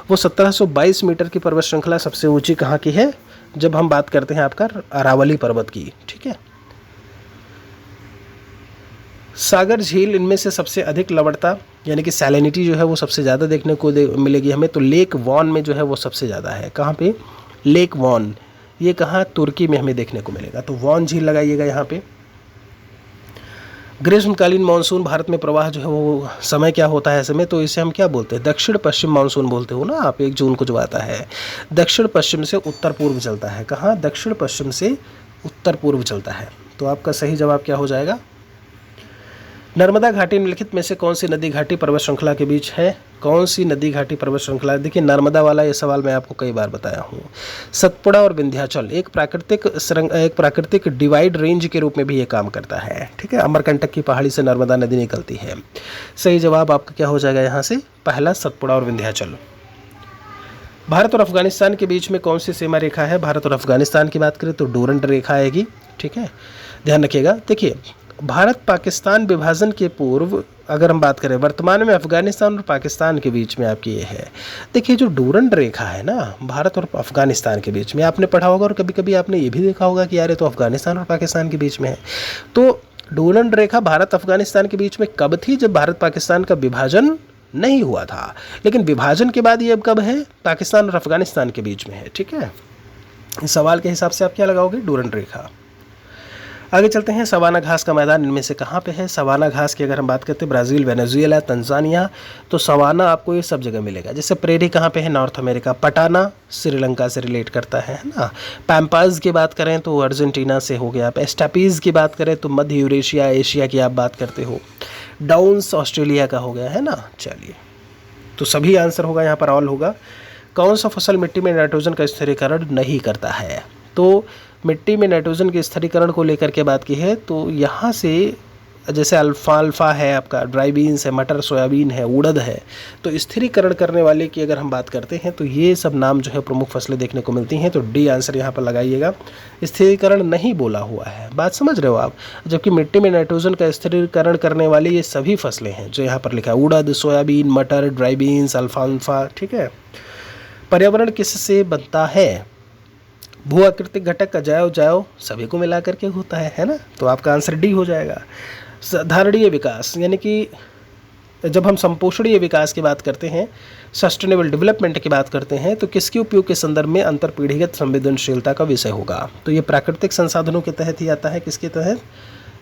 वो 1722 मीटर की पर्वत श्रृंखला सबसे ऊंची कहाँ की है, जब हम बात करते हैं आपका अरावली पर्वत की। ठीक है, सागर झील, इनमें से सबसे अधिक लवणता यानी कि सैलिनिटी जो है वो सबसे ज़्यादा देखने को मिलेगी हमें, तो लेक वॉन में जो है वो सबसे ज़्यादा है। कहाँ पे, लेक वॉन, ये कहाँ, तुर्की में हमें देखने को मिलेगा, तो वॉन झील लगाइएगा यहाँ पे। ग्रीष्मकालीन मानसून भारत में प्रवाह जो है वो समय क्या होता है समय, तो इसे हम क्या बोलते हैं, दक्षिण पश्चिम मानसून बोलते हो ना आप, 1 जून को जो आता है, दक्षिण पश्चिम से उत्तर पूर्व चलता है। कहाँ, दक्षिण पश्चिम से उत्तर पूर्व चलता है, तो आपका सही जवाब क्या हो जाएगा, नर्मदा घाटी निम्नलिखित में से कौन सी नदी घाटी पर्वत श्रृंखला के बीच है, कौन सी नदी घाटी पर्वत श्रृंखला। देखिए नर्मदा वाला ये सवाल मैं आपको कई बार बताया हूँ। सतपुड़ा और विंध्याचल एक प्राकृतिक डिवाइड रेंज के रूप में भी ये काम करता है। ठीक है, अमरकंटक की पहाड़ी से नर्मदा नदी निकलती है। सही जवाब आपका क्या हो जाएगा यहाँ से, पहला सतपुड़ा और विंध्याचल। भारत और अफगानिस्तान के बीच में कौन सी सीमा रेखा है, भारत और अफगानिस्तान की बात करें तो डूरंड रेखा आएगी। ठीक है, ध्यान रखिएगा। देखिए भारत पाकिस्तान विभाजन के पूर्व अगर हम बात करें, वर्तमान में अफगानिस्तान और पाकिस्तान के बीच में आपकी ये है। देखिए जो डूरंड रेखा है ना भारत और अफगानिस्तान के बीच में, आपने पढ़ा होगा और कभी कभी आपने ये भी देखा होगा कि यार ये तो अफगानिस्तान और पाकिस्तान के बीच में है। तो डूरंड रेखा भारत अफगानिस्तान के बीच में कब थी, जब भारत पाकिस्तान का विभाजन नहीं हुआ था, लेकिन विभाजन के बाद ये अब कब है, पाकिस्तान और अफगानिस्तान के बीच में है। ठीक है, इस सवाल के हिसाब से आप क्या लगाओगे, डूरंड रेखा। आगे चलते हैं, सवाना घास का मैदान इनमें से कहाँ पे है। सवाना घास की अगर हम बात करते हैं ब्राज़ील, वेनेजुएला, तंजानिया, तो सवाना आपको ये सब जगह मिलेगा। जैसे प्रेरी कहाँ पे है, नॉर्थ अमेरिका, पटाना श्रीलंका से रिलेट करता है ना। पैम्पाज की बात करें तो अर्जेंटीना से हो गया। एस्टापीज की बात करें तो मध्य यूरेशिया, एशिया की आप बात करते हो। डाउन्स ऑस्ट्रेलिया का हो गया है ना। चलिए, तो सभी आंसर होगा यहाँ पर, ऑल होगा। कौन सा फसल मिट्टी में नाइट्रोजन का स्थिरीकरण नहीं करता है, तो मिट्टी में नाइट्रोजन के स्थिरीकरण को लेकर के बात की है, तो यहाँ से जैसे अल्फाल्फा है आपका, ड्राई बीन्स है, मटर, सोयाबीन है, उड़द है, तो स्थिरीकरण करने वाले की अगर हम बात करते हैं तो ये सब नाम जो है प्रमुख फसलें देखने को मिलती हैं। तो डी आंसर यहाँ पर लगाइएगा, स्थिरीकरण नहीं बोला हुआ है, बात समझ रहे हो आप। जबकि मिट्टी में नाइट्रोजन का स्थिरीकरण करने वाली ये सभी फसलें हैं जो यहाँ पर लिखा है, उड़द, सोयाबीन, मटर, ड्राई बीन्स, अल्फाल्फा। ठीक है, पर्यावरण किससे बनता है, भू आकृतिक घटक का जैव सभी को मिला करके होता है ना। तो आपका आंसर डी हो जाएगा। धारणीय विकास यानी कि जब हम संपोषणीय विकास की बात करते हैं, सस्टेनेबल डेवलपमेंट की बात करते हैं, तो किसके उपयोग के संदर्भ में अंतरपीढ़ीगत संवेदनशीलता का विषय होगा, तो ये प्राकृतिक संसाधनों के तहत ही आता है। किसके तहत,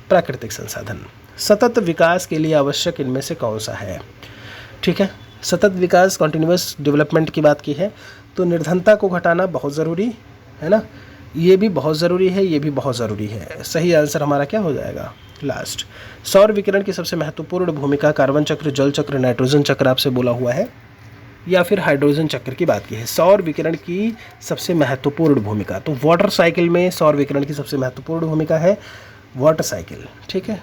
प्राकृतिक संसाधन। सतत विकास के लिए आवश्यक इनमें से कौन सा है। ठीक है, सतत विकास कॉन्टिन्यूअस डेवलपमेंट की बात की है, तो निर्धनता को घटाना बहुत ज़रूरी है ना, ये भी बहुत ज़रूरी है, ये भी बहुत ज़रूरी है। सही आंसर हमारा क्या हो जाएगा, लास्ट। सौर विकिरण की सबसे महत्वपूर्ण भूमिका कार्बन चक्र, जल चक्र, नाइट्रोजन चक्र आपसे बोला हुआ है, या फिर हाइड्रोजन चक्र की बात की है। सौर विकिरण की सबसे महत्वपूर्ण भूमिका, तो वाटर साइकिल में सौर विकिरण की सबसे महत्वपूर्ण भूमिका है वाटर साइकिल। ठीक है,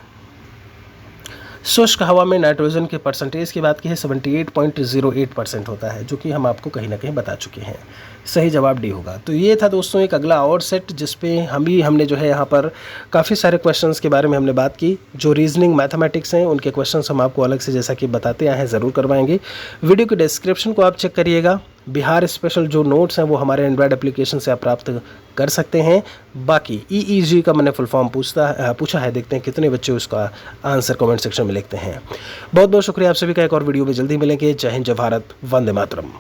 शुष्क हवा में नाइट्रोजन के परसेंटेज की बात की है, 78.08% होता है, जो कि हम आपको कहीं ना कहीं बता चुके हैं। सही जवाब डी होगा। तो ये था दोस्तों एक अगला और सेट, जिसपे हमने जो है यहाँ पर काफ़ी सारे क्वेश्चंस के बारे में हमने बात की। जो रीजनिंग मैथमेटिक्स हैं उनके क्वेश्चंस हम आपको अलग से जैसा कि बताते आए हैं ज़रूर करवाएंगे। वीडियो के डिस्क्रिप्शन को आप चेक करिएगा, बिहार स्पेशल जो नोट्स हैं वो हमारे एंड्रॉयड एप्लीकेशन से आप प्राप्त कर सकते हैं। बाकी EEG का मैंने फुल फॉर्म पूछा है, देखते हैं कितने बच्चे उसका आंसर कमेंट सेक्शन में लिखते हैं। बहुत बहुत शुक्रिया आप सभी का। एक और वीडियो में जल्दी मिलेंगे। जय हिंद, जय भारत, वंदे मातरम।